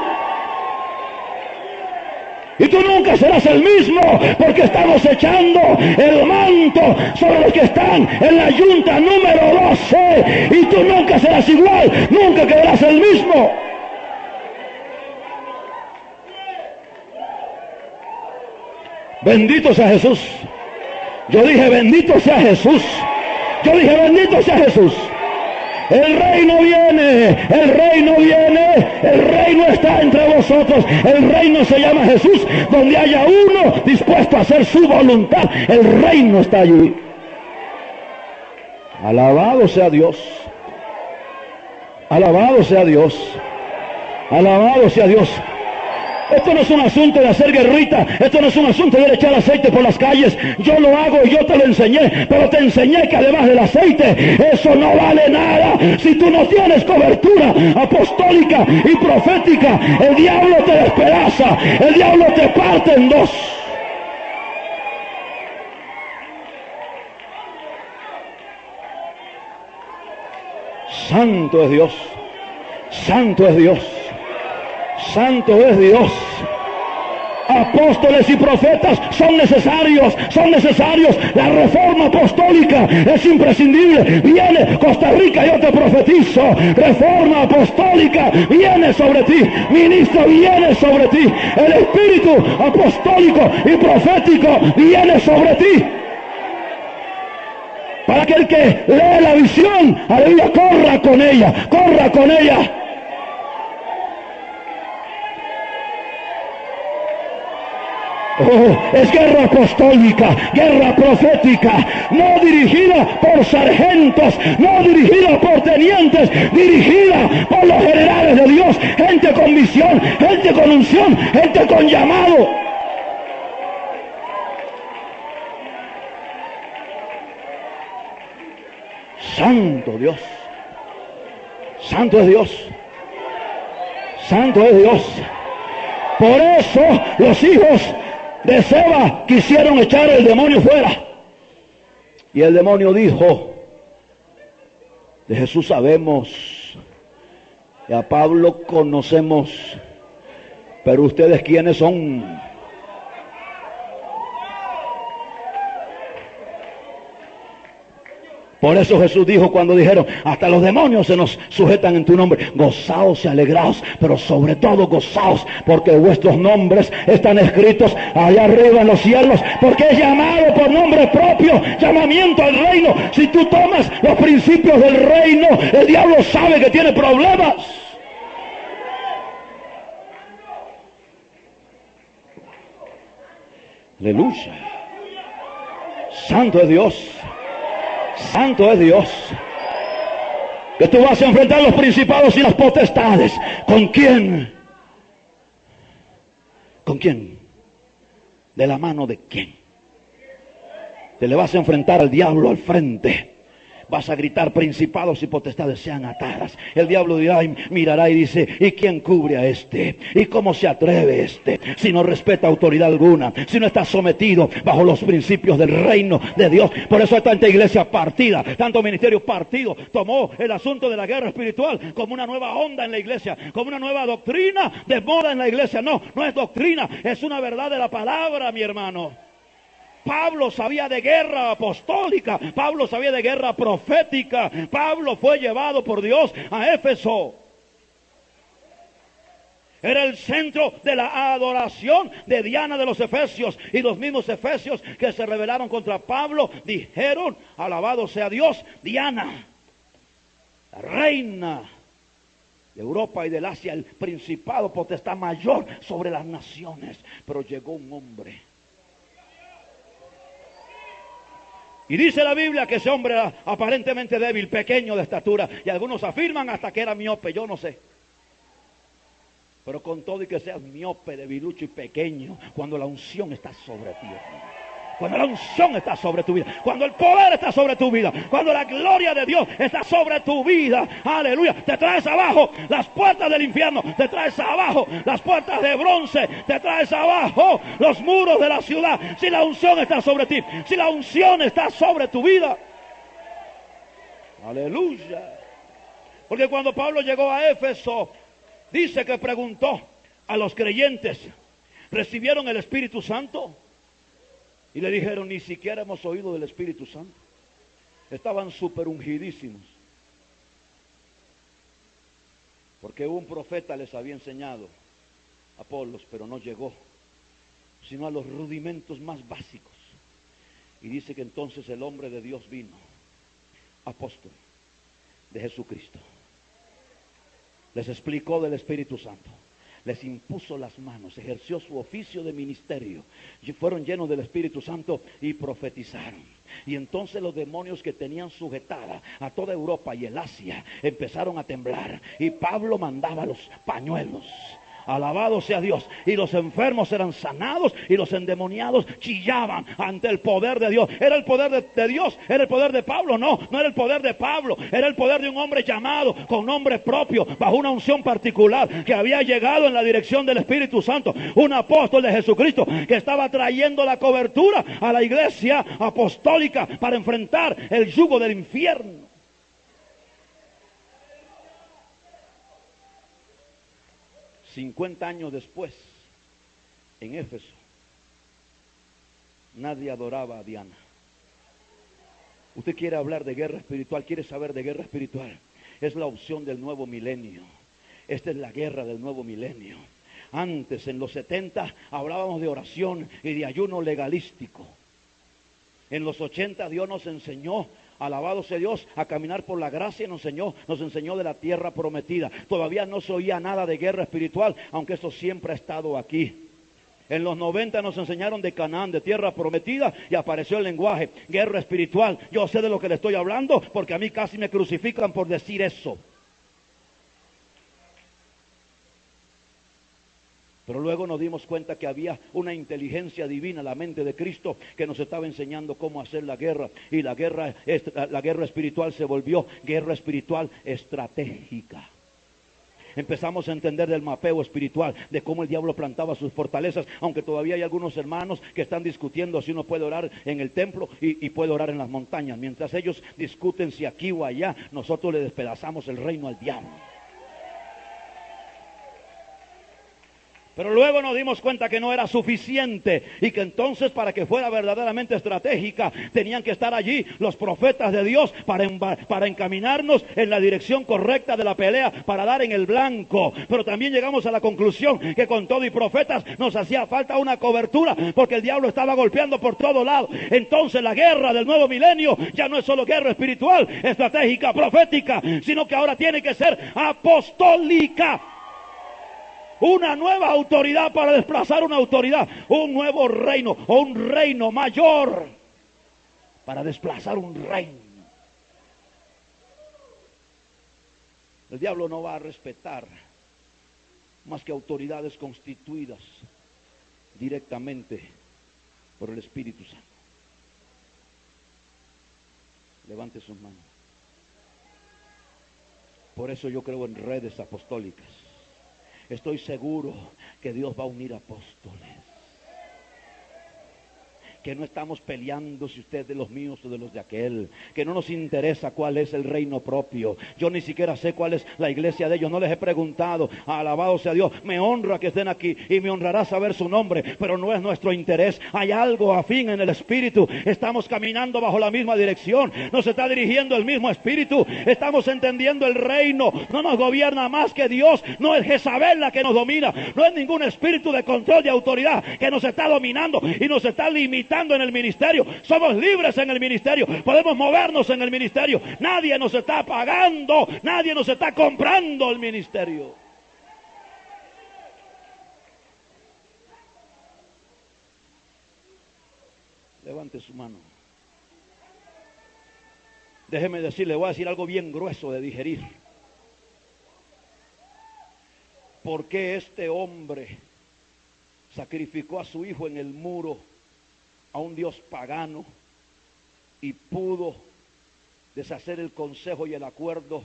Y tú nunca serás el mismo, porque estamos echando el manto sobre los que están en la yunta número 12. Y tú nunca serás igual, nunca quedarás el mismo. Bendito sea Jesús. Yo dije bendito sea Jesús. Yo dije bendito sea Jesús. El reino viene, el reino viene, el reino está entre vosotros. El reino se llama Jesús. Donde haya uno dispuesto a hacer su voluntad, el reino está allí. Alabado sea Dios. Alabado sea Dios. Alabado sea Dios. Esto no es un asunto de hacer guerrita, esto no es un asunto de echar aceite por las calles. Yo lo hago y yo te lo enseñé, pero te enseñé que además del aceite, eso no vale nada. Si tú no tienes cobertura apostólica y profética, el diablo te despedaza, el diablo te parte en dos. Santo es Dios, santo es Dios. Santo es Dios. Apóstoles y profetas son necesarios, son necesarios. La reforma apostólica es imprescindible. Viene Costa Rica, yo te profetizo. Reforma apostólica viene sobre ti. Ministro viene sobre ti. El espíritu apostólico y profético viene sobre ti. Para que el que lee la visión, aleluya, corra con ella, corra con ella. Oh, es guerra apostólica, guerra profética, no dirigida por sargentos, no dirigida por tenientes, dirigida por los generales de Dios, gente con misión, gente con unción, gente con llamado. Santo Dios, santo es Dios, santo es Dios. Por eso los hijos de Seba quisieron echar el demonio fuera. Y el demonio dijo: de Jesús sabemos, y a Pablo conocemos, pero ustedes ¿quiénes son? Por eso Jesús dijo cuando dijeron: hasta los demonios se nos sujetan en tu nombre. Gozaos y alegraos, pero sobre todo gozaos, porque vuestros nombres están escritos allá arriba en los cielos, porque es llamado por nombre propio, llamamiento al reino. Si tú tomas los principios del reino, el diablo sabe que tiene problemas. Aleluya. Santo es Dios. Santo es Dios. Que tú vas a enfrentar los principados y las potestades. ¿Con quién? ¿Con quién? ¿De la mano de quién? Te le vas a enfrentar al diablo al frente. Vas a gritar: principados y potestades sean atadas. El diablo dirá y mirará y dice: ¿y quién cubre a este? ¿Y cómo se atreve este? Si no respeta autoridad alguna, si no está sometido bajo los principios del reino de Dios. Por eso hay tanta iglesia partida, tanto ministerio partido. Tomó el asunto de la guerra espiritual como una nueva onda en la iglesia, como una nueva doctrina de moda en la iglesia. No, no es doctrina, es una verdad de la palabra, mi hermano. Pablo sabía de guerra apostólica, Pablo sabía de guerra profética. Pablo fue llevado por Dios a Éfeso. Era el centro de la adoración de Diana de los efesios. Y los mismos efesios que se rebelaron contra Pablo dijeron: alabado sea Dios, Diana, la reina de Europa y del Asia, el principado, potestad mayor sobre las naciones. Pero llegó un hombre. Y dice la Biblia que ese hombre era aparentemente débil, pequeño de estatura. Y algunos afirman hasta que era miope, yo no sé. Pero con todo y que seas miope, debilucho y pequeño, cuando la unción está sobre ti, cuando la unción está sobre tu vida, cuando el poder está sobre tu vida, cuando la gloria de Dios está sobre tu vida, aleluya, te traes abajo las puertas del infierno, te traes abajo las puertas de bronce, te traes abajo los muros de la ciudad. Si la unción está sobre ti, si la unción está sobre tu vida, aleluya. Porque cuando Pablo llegó a Éfeso, dice que preguntó a los creyentes: ¿recibieron el Espíritu Santo? Y le dijeron: ni siquiera hemos oído del Espíritu Santo. Estaban súper ungidísimos. Porque un profeta les había enseñado, Apolos, pero no llegó, sino a los rudimentos más básicos. Y dice que entonces el hombre de Dios vino, apóstol de Jesucristo. Les explicó del Espíritu Santo. Les impuso las manos, ejerció su oficio de ministerio, y fueron llenos del Espíritu Santo y profetizaron. Y entonces los demonios que tenían sujetada a toda Europa y el Asia empezaron a temblar, y Pablo mandaba los pañuelos. Alabado sea Dios. Y los enfermos eran sanados y los endemoniados chillaban ante el poder de Dios. ¿Era el poder de Dios? ¿Era el poder de Pablo? No, no era el poder de Pablo. Era el poder de un hombre llamado con nombre propio, bajo una unción particular, que había llegado en la dirección del Espíritu Santo. Un apóstol de Jesucristo que estaba trayendo la cobertura a la iglesia apostólica para enfrentar el yugo del infierno. 50 años después, en Éfeso, nadie adoraba a Diana. Usted quiere hablar de guerra espiritual, quiere saber de guerra espiritual. Es la opción del nuevo milenio. Esta es la guerra del nuevo milenio. Antes, en los 70, hablábamos de oración y de ayuno legalístico. En los 80 Dios nos enseñó, alabado sea Dios, a caminar por la gracia, y nos enseñó de la tierra prometida. Todavía no se oía nada de guerra espiritual, aunque eso siempre ha estado aquí. En los 90 nos enseñaron de Canaán, de tierra prometida, y apareció el lenguaje, guerra espiritual. Yo sé de lo que le estoy hablando, porque a mí casi me crucifican por decir eso. Pero luego nos dimos cuenta que había una inteligencia divina, la mente de Cristo, que nos estaba enseñando cómo hacer la guerra. Y la guerra espiritual se volvió guerra espiritual estratégica. Empezamos a entender del mapeo espiritual, de cómo el diablo plantaba sus fortalezas, aunque todavía hay algunos hermanos que están discutiendo si uno puede orar en el templo y puede orar en las montañas. Mientras ellos discuten si aquí o allá, nosotros le despedazamos el reino al diablo. Pero luego nos dimos cuenta que no era suficiente y que entonces para que fuera verdaderamente estratégica tenían que estar allí los profetas de Dios para encaminarnos en la dirección correcta de la pelea, para dar en el blanco. Pero también llegamos a la conclusión que con todo y profetas nos hacía falta una cobertura, porque el diablo estaba golpeando por todos lados. Entonces la guerra del nuevo milenio ya no es solo guerra espiritual, estratégica, profética, sino que ahora tiene que ser apostólica. Una nueva autoridad para desplazar una autoridad, un nuevo reino o un reino mayor para desplazar un reino. El diablo no va a respetar más que autoridades constituidas directamente por el Espíritu Santo. Levante sus manos. Por eso yo creo en redes apostólicas. Estoy seguro que Dios va a unir apóstoles. Que no estamos peleando si usted es de los míos o de los de aquel. Que no nos interesa cuál es el reino propio. Yo ni siquiera sé cuál es la iglesia de ellos. No les he preguntado. Alabado sea Dios. Me honra que estén aquí y me honrará saber su nombre. Pero no es nuestro interés. Hay algo afín en el Espíritu. Estamos caminando bajo la misma dirección. Nos está dirigiendo el mismo Espíritu. Estamos entendiendo el reino. No nos gobierna más que Dios. No es Jezabel la que nos domina. No es ningún espíritu de control, de autoridad que nos está dominando y nos está limitando en el ministerio. Somos libres en el ministerio, podemos movernos en el ministerio. Nadie nos está pagando, nadie nos está comprando el ministerio. Levante su mano. Déjeme decirle, voy a decir algo bien grueso de digerir. ¿Por qué este hombre sacrificó a su hijo en el muro a un Dios pagano y pudo deshacer el consejo y el acuerdo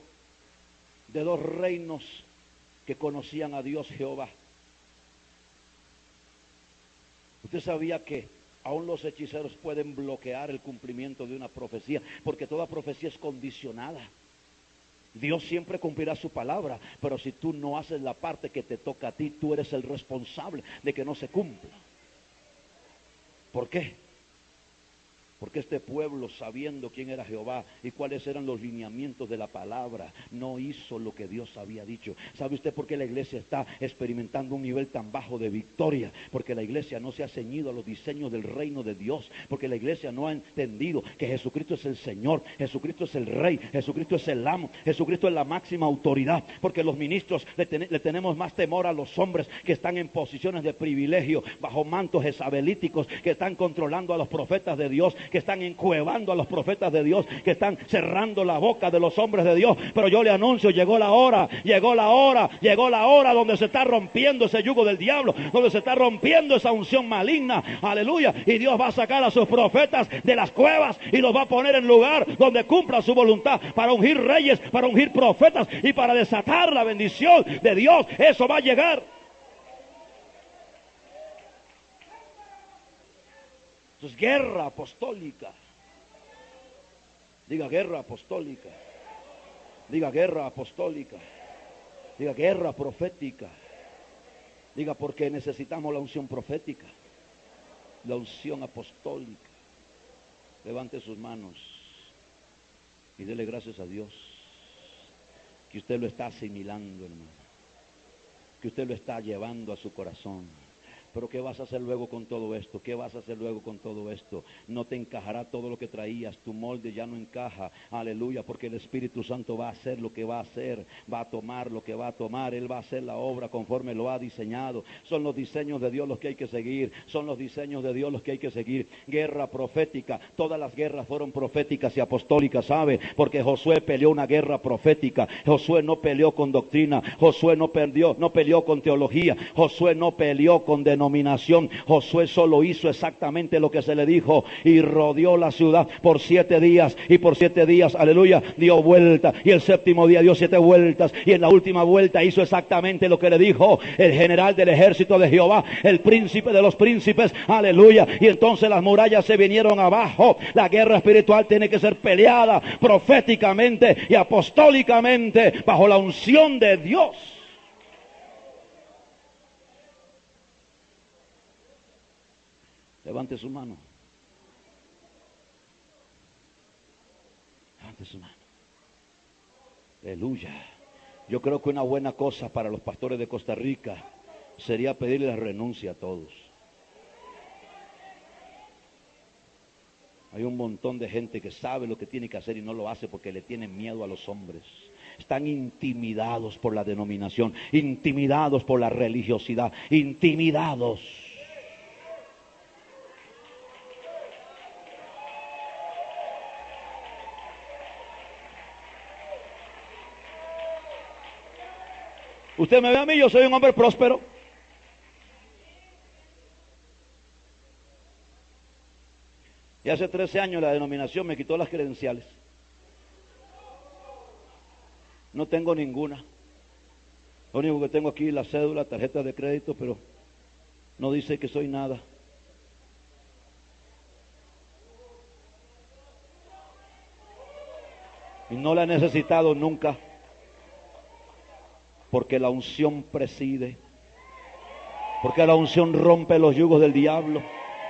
de dos reinos que conocían a Dios Jehová? Usted sabía que aún los hechiceros pueden bloquear el cumplimiento de una profecía, porque toda profecía es condicionada. Dios siempre cumplirá su palabra, pero si tú no haces la parte que te toca a ti, tú eres el responsable de que no se cumpla. ¿Por qué? Porque este pueblo, sabiendo quién era Jehová y cuáles eran los lineamientos de la palabra, no hizo lo que Dios había dicho. ¿Sabe usted por qué la iglesia está experimentando un nivel tan bajo de victoria? Porque la iglesia no se ha ceñido a los diseños del reino de Dios. Porque la iglesia no ha entendido que Jesucristo es el Señor, Jesucristo es el Rey, Jesucristo es el amo, Jesucristo es la máxima autoridad. Porque los ministros le tenemos más temor a los hombres que están en posiciones de privilegio, bajo mantos jezabelíticos, que están controlando a los profetas de Dios, que están encuevando a los profetas de Dios, que están cerrando la boca de los hombres de Dios. Pero yo le anuncio, llegó la hora, llegó la hora, llegó la hora donde se está rompiendo ese yugo del diablo, donde se está rompiendo esa unción maligna, aleluya, y Dios va a sacar a sus profetas de las cuevas y los va a poner en lugar donde cumpla su voluntad, para ungir reyes, para ungir profetas y para desatar la bendición de Dios. Eso va a llegar. Entonces, guerra apostólica. Diga guerra apostólica. Diga guerra apostólica. Diga guerra profética. Diga, porque necesitamos la unción profética, la unción apostólica. Levante sus manos y dele gracias a Dios que usted lo está asimilando, hermano, que usted lo está llevando a su corazón. Pero ¿qué vas a hacer luego con todo esto? ¿Qué vas a hacer luego con todo esto? No te encajará todo lo que traías, tu molde ya no encaja, aleluya, porque el Espíritu Santo va a hacer lo que va a hacer, va a tomar lo que va a tomar, Él va a hacer la obra conforme lo ha diseñado. Son los diseños de Dios los que hay que seguir, son los diseños de Dios los que hay que seguir. Guerra profética, todas las guerras fueron proféticas y apostólicas, ¿sabe? Porque Josué peleó una guerra profética, Josué no peleó con doctrina, Josué no peleó con teología, Josué no peleó con denominación. Josué solo hizo exactamente lo que se le dijo y rodeó la ciudad por 7 días, y por 7 días, aleluya, dio vuelta, y el séptimo día dio 7 vueltas, y en la última vuelta hizo exactamente lo que le dijo el general del ejército de Jehová, el príncipe de los príncipes, aleluya, y entonces las murallas se vinieron abajo. La guerra espiritual tiene que ser peleada proféticamente y apostólicamente bajo la unción de Dios. Levante su mano. Levante su mano. Aleluya. Yo creo que una buena cosa para los pastores de Costa Rica sería pedirle la renuncia a todos. Hay un montón de gente que sabe lo que tiene que hacer y no lo hace porque le tienen miedo a los hombres. Están intimidados por la denominación, intimidados por la religiosidad, intimidados. Usted me ve a mí, yo soy un hombre próspero. Y hace 13 años la denominación me quitó las credenciales. No tengo ninguna. Lo único que tengo aquí es la cédula, tarjeta de crédito, pero no dice que soy nada. Y no la he necesitado nunca. Porque la unción preside, porque la unción rompe los yugos del diablo,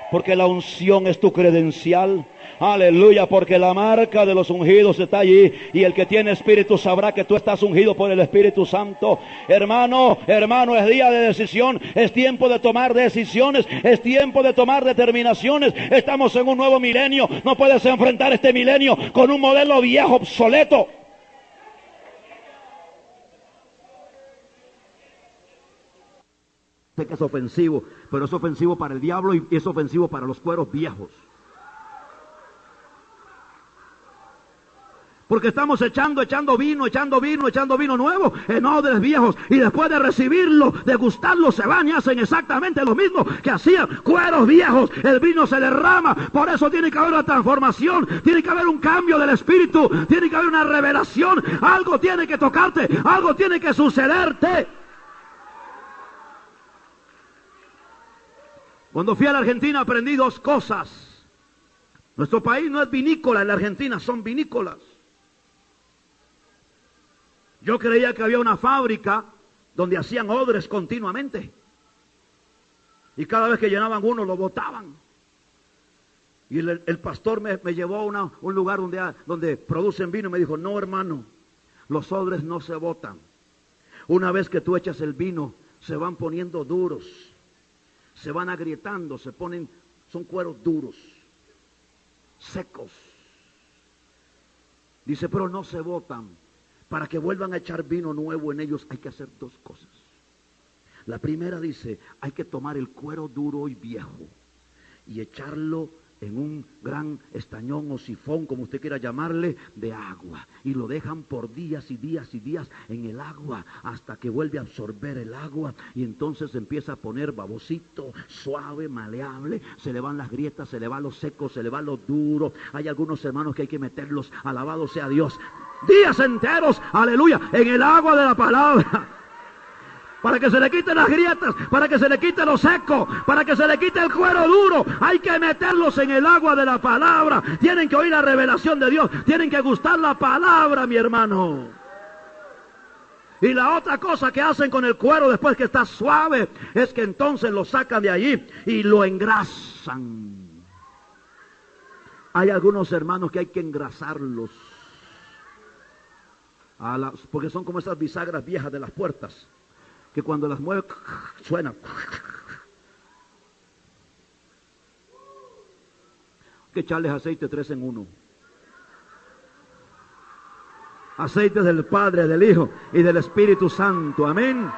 porque la unción es tu credencial, aleluya, porque la marca de los ungidos está allí, y el que tiene espíritu sabrá que tú estás ungido por el Espíritu Santo. Hermano, es día de decisión, es tiempo de tomar decisiones, es tiempo de tomar determinaciones. Estamos en un nuevo milenio, no puedes enfrentar este milenio con un modelo viejo, obsoleto. Sé que es ofensivo, pero es ofensivo para el diablo y es ofensivo para los cueros viejos. Porque estamos echando vino nuevo en odres viejos, y después de recibirlo, de gustarlo, se van y hacen exactamente lo mismo que hacían cueros viejos. El vino se derrama. Por eso tiene que haber una transformación, tiene que haber un cambio del espíritu, tiene que haber una revelación. Algo tiene que tocarte, algo tiene que sucederte. Cuando fui a la Argentina aprendí 2 cosas. Nuestro país no es vinícola, en la Argentina son vinícolas. Yo creía que había una fábrica donde hacían odres continuamente. Y cada vez que llenaban uno lo botaban. Y el pastor me llevó a un lugar donde producen vino y me dijo: no, hermano, los odres no se botan. Una vez que tú echas el vino, se van poniendo duros. Se van agrietando, son cueros duros, secos. Dice, pero no se botan. Para que vuelvan a echar vino nuevo en ellos hay que hacer 2 cosas. La primera dice, hay que tomar el cuero duro y viejo y echarlo en un gran estañón o sifón, como usted quiera llamarle, de agua, y lo dejan por días y días y días en el agua hasta que vuelve a absorber el agua, y entonces empieza a poner babosito, suave, maleable, se le van las grietas, se le va lo seco, se le va lo duro. Hay algunos hermanos que hay que meterlos, alabado sea Dios, días enteros, aleluya, en el agua de la palabra, para que se le quiten las grietas, para que se le quite lo seco, para que se le quite el cuero duro. Hay que meterlos en el agua de la palabra. Tienen que oír la revelación de Dios, tienen que gustar la palabra, mi hermano. Y la otra cosa que hacen con el cuero después que está suave es que entonces lo sacan de allí y lo engrasan. Hay algunos hermanos que hay que engrasarlos, porque son como esas bisagras viejas de las puertas, que cuando las mueve suena. que echarles aceite 3 en 1. Aceite del Padre, del Hijo y del Espíritu Santo. Amén.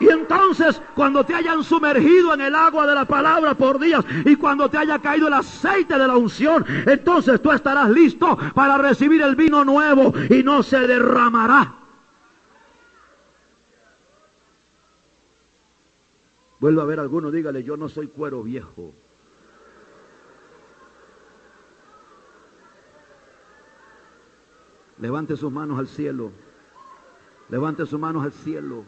Y entonces, cuando te hayan sumergido en el agua de la palabra por días y cuando te haya caído el aceite de la unción, entonces tú estarás listo para recibir el vino nuevo y no se derramará. Vuelva a ver a alguno, dígale: yo no soy cuero viejo. Levante sus manos al cielo. Levante sus manos al cielo.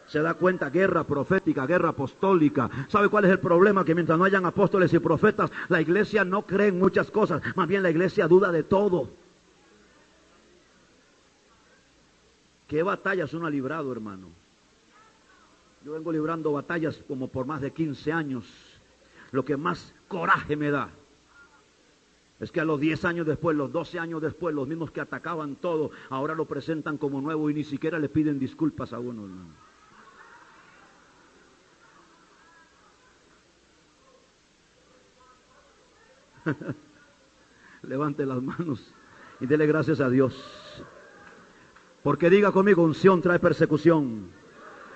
Se da cuenta: guerra profética, guerra apostólica. ¿Sabe cuál es el problema? Que mientras no hayan apóstoles y profetas, la iglesia no cree en muchas cosas. Más bien la iglesia duda de todo. ¿Qué batallas uno ha librado, hermano? Yo vengo librando batallas como por más de 15 años. Lo que más coraje me da es que a los 10 años después, los 12 años después, los mismos que atacaban todo, ahora lo presentan como nuevo y ni siquiera le piden disculpas a uno, hermano. Levante las manos y dele gracias a Dios. Porque diga conmigo: unción trae persecución.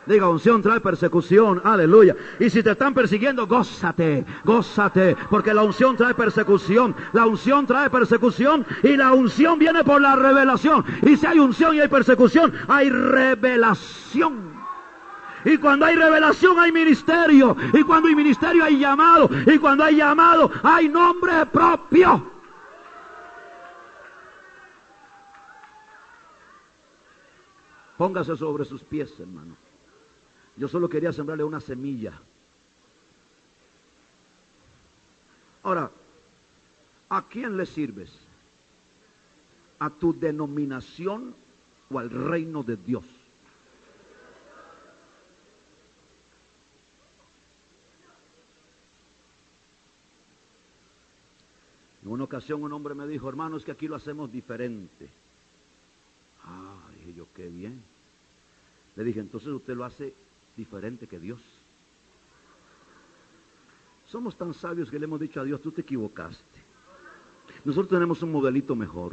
Diga: unción trae persecución. Aleluya. Y si te están persiguiendo, gózate, gózate, porque la unción trae persecución. La unción trae persecución y la unción viene por la revelación. Y si hay unción y hay persecución, hay revelación. Y cuando hay revelación hay ministerio. Y cuando hay ministerio hay llamado. Y cuando hay llamado hay nombre propio. Póngase sobre sus pies, hermano. Yo solo quería sembrarle una semilla. Ahora, ¿a quién le sirves? ¿A tu denominación o al reino de Dios? En una ocasión un hombre me dijo: hermano, es que aquí lo hacemos diferente. Dije yo: qué bien. Le dije: entonces usted lo hace diferente que Dios. Somos tan sabios que le hemos dicho a Dios: tú te equivocaste. Nosotros tenemos un modelito mejor.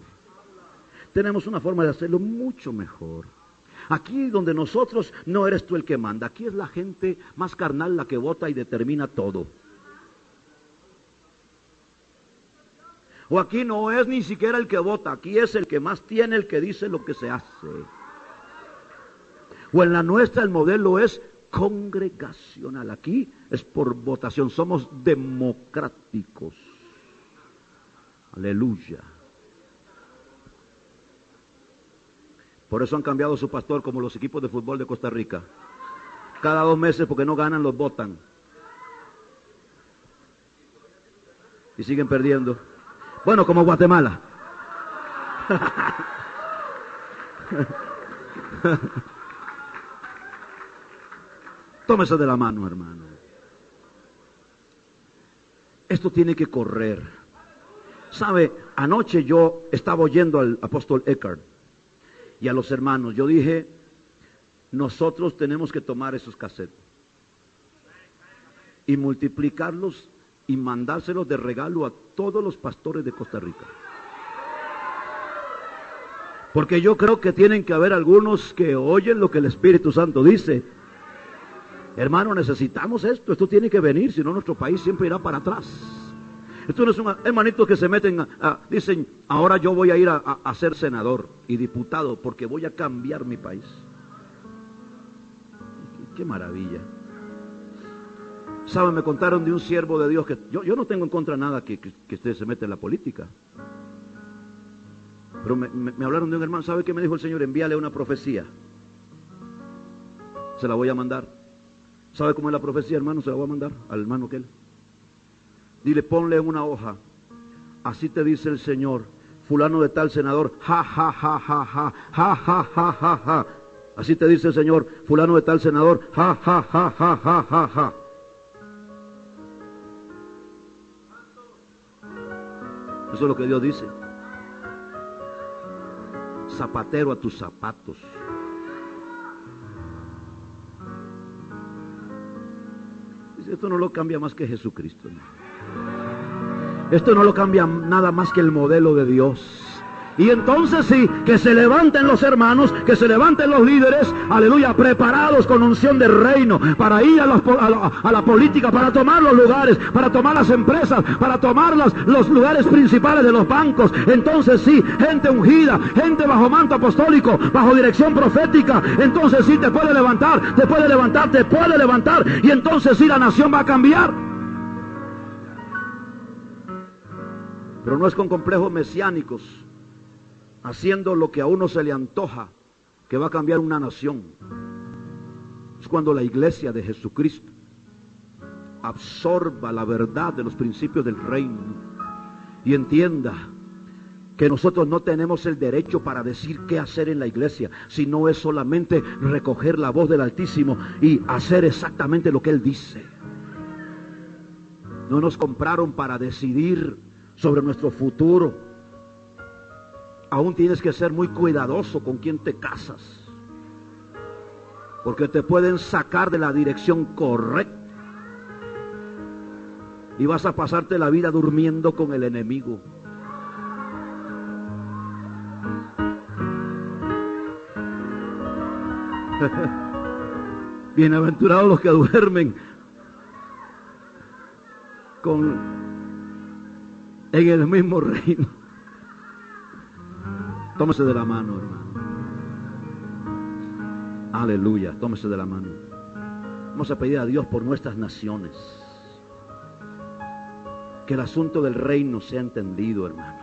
Tenemos una forma de hacerlo mucho mejor. Aquí donde nosotros no eres tú el que manda. Aquí es la gente más carnal la que vota y determina todo. O aquí no es ni siquiera el que vota. Aquí es el que más tiene, el que dice lo que se hace. O en la nuestra el modelo es congregacional. Aquí es por votación. Somos democráticos. Aleluya. Por eso han cambiado su pastor, como los equipos de fútbol de Costa Rica. Cada 2 meses, porque no ganan, los votan. Y siguen perdiendo. Bueno, como Guatemala. Tómese de la mano, hermano. Esto tiene que correr. ¿Sabe? Anoche yo estaba oyendo al apóstol Eckhart y a los hermanos. Yo dije: nosotros tenemos que tomar esos cassettes y multiplicarlos y mandárselos de regalo a todos los pastores de Costa Rica. Porque yo creo que tienen que haber algunos que oyen lo que el Espíritu Santo dice. Hermano, necesitamos esto. Esto tiene que venir, si no nuestro país siempre irá para atrás. Esto no es un hermanito que se meten dicen: ahora yo voy a ir a ser senador y diputado porque voy a cambiar mi país. Qué maravilla. ¿Saben? Me contaron de un siervo de Dios que yo no tengo en contra nada que usted se mete en la política. Pero me hablaron de un hermano. ¿Sabe qué me dijo el Señor? Envíale una profecía. Se la voy a mandar. ¿Sabe cómo es la profecía, hermano? Se la voy a mandar al hermano aquel. Dile: ponle en una hoja: así te dice el Señor, fulano de tal senador, ja, ja, ja, ja, ja, ja, ja, ja, ja, ja. Así te dice el Señor, fulano de tal senador, ja, ja, ja, ja, ja, ja, ja. Eso es lo que Dios dice. Zapatero a tus zapatos. Esto no lo cambia más que Jesucristo, ¿no? Esto no lo cambia nada más que el modelo de Dios. Y entonces sí, que se levanten los hermanos, que se levanten los líderes, aleluya, preparados con unción del reino, para ir a la política, para tomar los lugares, para tomar las empresas, para tomar los lugares principales de los bancos. Entonces sí, gente ungida, gente bajo manto apostólico, bajo dirección profética. Entonces sí, te puede levantar, te puede levantar, te puede levantar. Y entonces sí, la nación va a cambiar. Pero no es con complejos mesiánicos, haciendo lo que a uno se le antoja, que va a cambiar una nación. Es cuando la iglesia de Jesucristo absorba la verdad de los principios del reino y entienda que nosotros no tenemos el derecho para decir qué hacer en la iglesia, sino es solamente recoger la voz del Altísimo y hacer exactamente lo que Él dice. No nos compraron para decidir sobre nuestro futuro. Aún tienes que ser muy cuidadoso con quién te casas, porque te pueden sacar de la dirección correcta y vas a pasarte la vida durmiendo con el enemigo. Bienaventurados los que duermen en el mismo reino. Tómese de la mano, hermano. Aleluya, tómese de la mano. Vamos a pedir a Dios por nuestras naciones, que el asunto del reino sea entendido, hermano,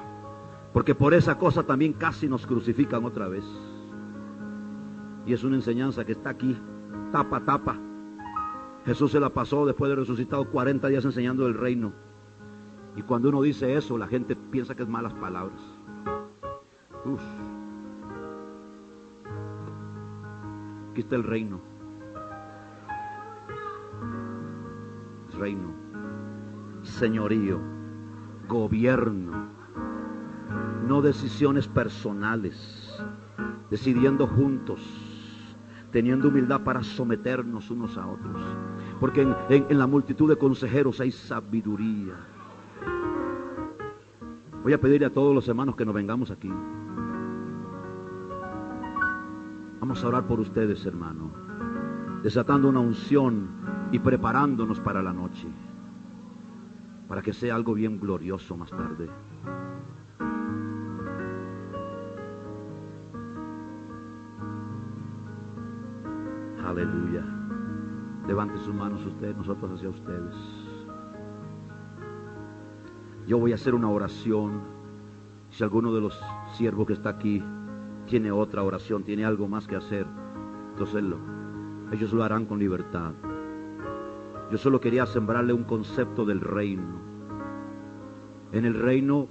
porque por esa cosa también casi nos crucifican otra vez. Y es una enseñanza que está aquí, tapa, tapa. Jesús se la pasó después de resucitado 40 días enseñando el reino. Y cuando uno dice eso, la gente piensa que es malas palabras. Uf. Aquí está el reino. Reino, señorío, gobierno, no decisiones personales, decidiendo juntos, teniendo humildad para someternos unos a otros, porque en la multitud de consejeros hay sabiduría. Voy a pedirle a todos los hermanos que nos vengamos aquí. Vamos a orar por ustedes, hermano, desatando una unción y preparándonos para la noche, para que sea algo bien glorioso más tarde. Aleluya. Levante sus manos ustedes, nosotros hacia ustedes. Yo voy a hacer una oración. Si alguno de los siervos que está aquí tiene otra oración, tiene algo más que hacer, entonces ellos lo harán con libertad. Yo solo quería sembrarle un concepto del reino. En el reino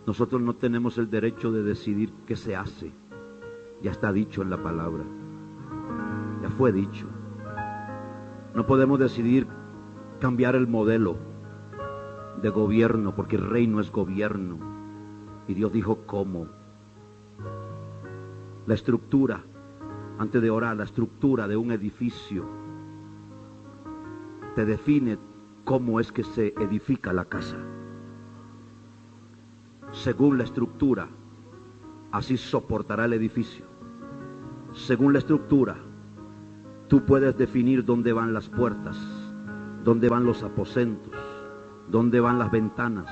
nosotros no tenemos el derecho de decidir qué se hace. Ya está dicho en la palabra. Ya fue dicho. No podemos decidir cambiar el modelo de gobierno, porque el reino es gobierno. Y Dios dijo cómo. La estructura, antes de orar, la estructura de un edificio te define cómo es que se edifica la casa. Según la estructura, así soportará el edificio. Según la estructura, tú puedes definir dónde van las puertas, dónde van los aposentos, dónde van las ventanas.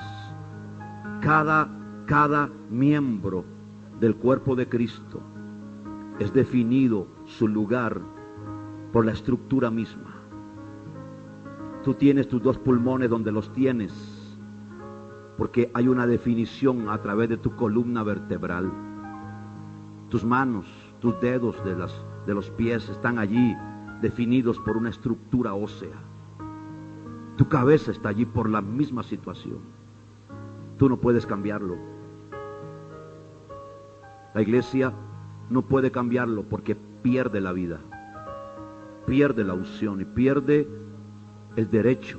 Cada miembro del cuerpo de Cristo es definido su lugar por la estructura misma. Tú tienes tus dos pulmones donde los tienes, porque hay una definición a través de tu columna vertebral. Tus manos, tus dedos de los pies están allí definidos por una estructura ósea. Tu cabeza está allí por la misma situación. Tú no puedes cambiarlo. La iglesia no puede cambiarlo porque pierde la vida, pierde la unción y pierde el derecho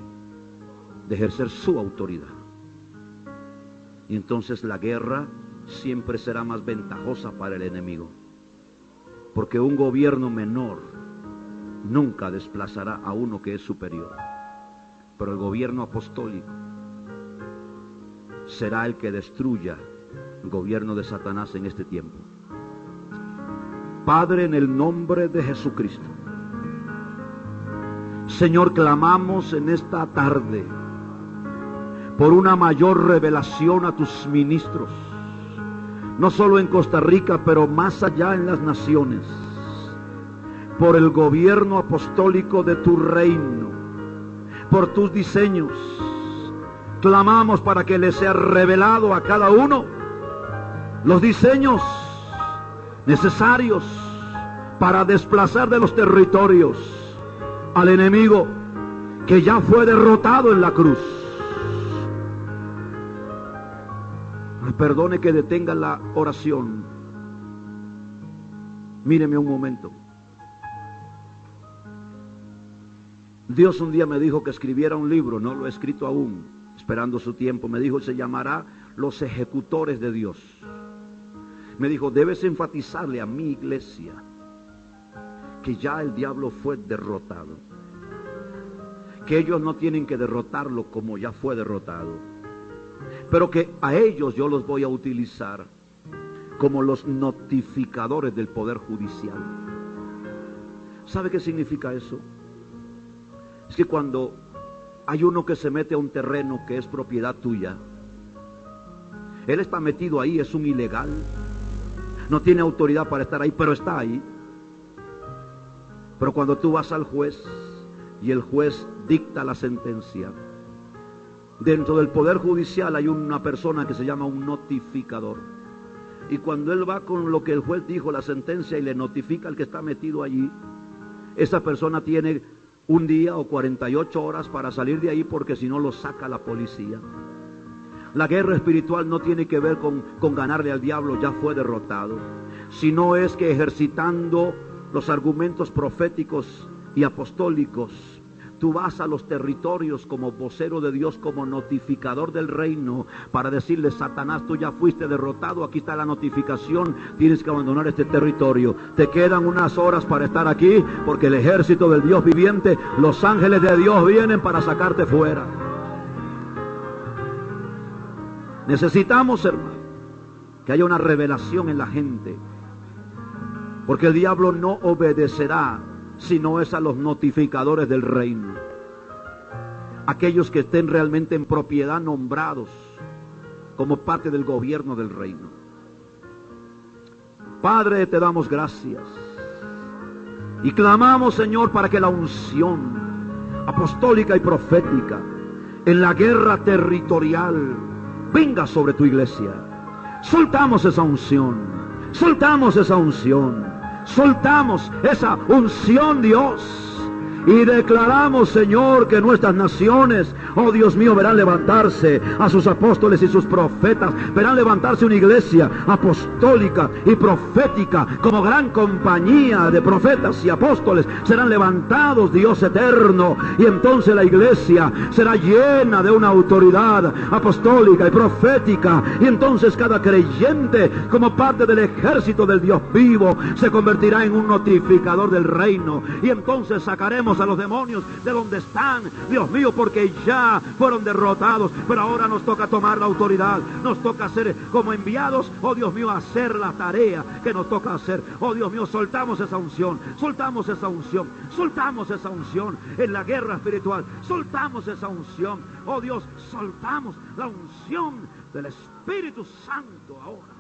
de ejercer su autoridad. Y entonces la guerra siempre será más ventajosa para el enemigo, porque un gobierno menor nunca desplazará a uno que es superior. Pero el gobierno apostólico será el que destruya el gobierno de Satanás en este tiempo. Padre, en el nombre de Jesucristo, Señor, clamamos en esta tarde por una mayor revelación a tus ministros, no solo en Costa Rica, pero más allá en las naciones, por el gobierno apostólico de tu reino, por tus diseños. Clamamos para que les sea revelado a cada uno los diseños necesarios para desplazar de los territorios al enemigo que ya fue derrotado en la cruz. Perdone que detenga la oración. Míreme un momento. Dios un día me dijo que escribiera un libro, no lo he escrito aún, esperando su tiempo. Me dijo, se llamará Los Ejecutores de Dios. Me dijo, debes enfatizarle a mi iglesia que ya el diablo fue derrotado, que ellos no tienen que derrotarlo como ya fue derrotado, pero que a ellos yo los voy a utilizar como los notificadores del poder judicial. ¿Sabe qué significa eso? Es que cuando hay uno que se mete a un terreno que es propiedad tuya, él está metido ahí, es un ilegal, no tiene autoridad para estar ahí, pero está ahí. Pero cuando tú vas al juez y el juez dicta la sentencia, dentro del poder judicial hay una persona que se llama un notificador, y cuando él va con lo que el juez dijo, la sentencia, y le notifica al que está metido allí, esa persona tiene un día o 48 horas para salir de ahí, porque si no lo saca la policía. La guerra espiritual no tiene que ver con ganarle al diablo, ya fue derrotado, sino es que ejercitando los argumentos proféticos y apostólicos, tú vas a los territorios como vocero de Dios, como notificador del reino, para decirle, Satanás, tú ya fuiste derrotado, aquí está la notificación, tienes que abandonar este territorio. Te quedan unas horas para estar aquí, porque el ejército del Dios viviente, los ángeles de Dios vienen para sacarte fuera. Necesitamos, hermano, que haya una revelación en la gente, porque el diablo no obedecerá si no es a los notificadores del reino, aquellos que estén realmente en propiedad, nombrados como parte del gobierno del reino. Padre, te damos gracias y clamamos, Señor, para que la unción apostólica y profética en la guerra territorial venga sobre tu iglesia. Soltamos esa unción, soltamos esa unción, soltamos esa unción, Dios, y declaramos, Señor, que nuestras naciones, oh Dios mío, verán levantarse a sus apóstoles y sus profetas, verán levantarse una iglesia apostólica y profética, como gran compañía de profetas y apóstoles, serán levantados, Dios eterno, y entonces la iglesia será llena de una autoridad apostólica y profética, y entonces cada creyente, como parte del ejército del Dios vivo, se convertirá en un notificador del reino, y entonces sacaremos a los demonios de donde están, Dios mío, porque ya fueron derrotados, pero ahora nos toca tomar la autoridad, nos toca ser como enviados, oh Dios mío, a hacer la tarea que nos toca hacer. Oh Dios mío, soltamos esa unción, soltamos esa unción, soltamos esa unción en la guerra espiritual, soltamos esa unción, oh Dios, soltamos la unción del Espíritu Santo ahora.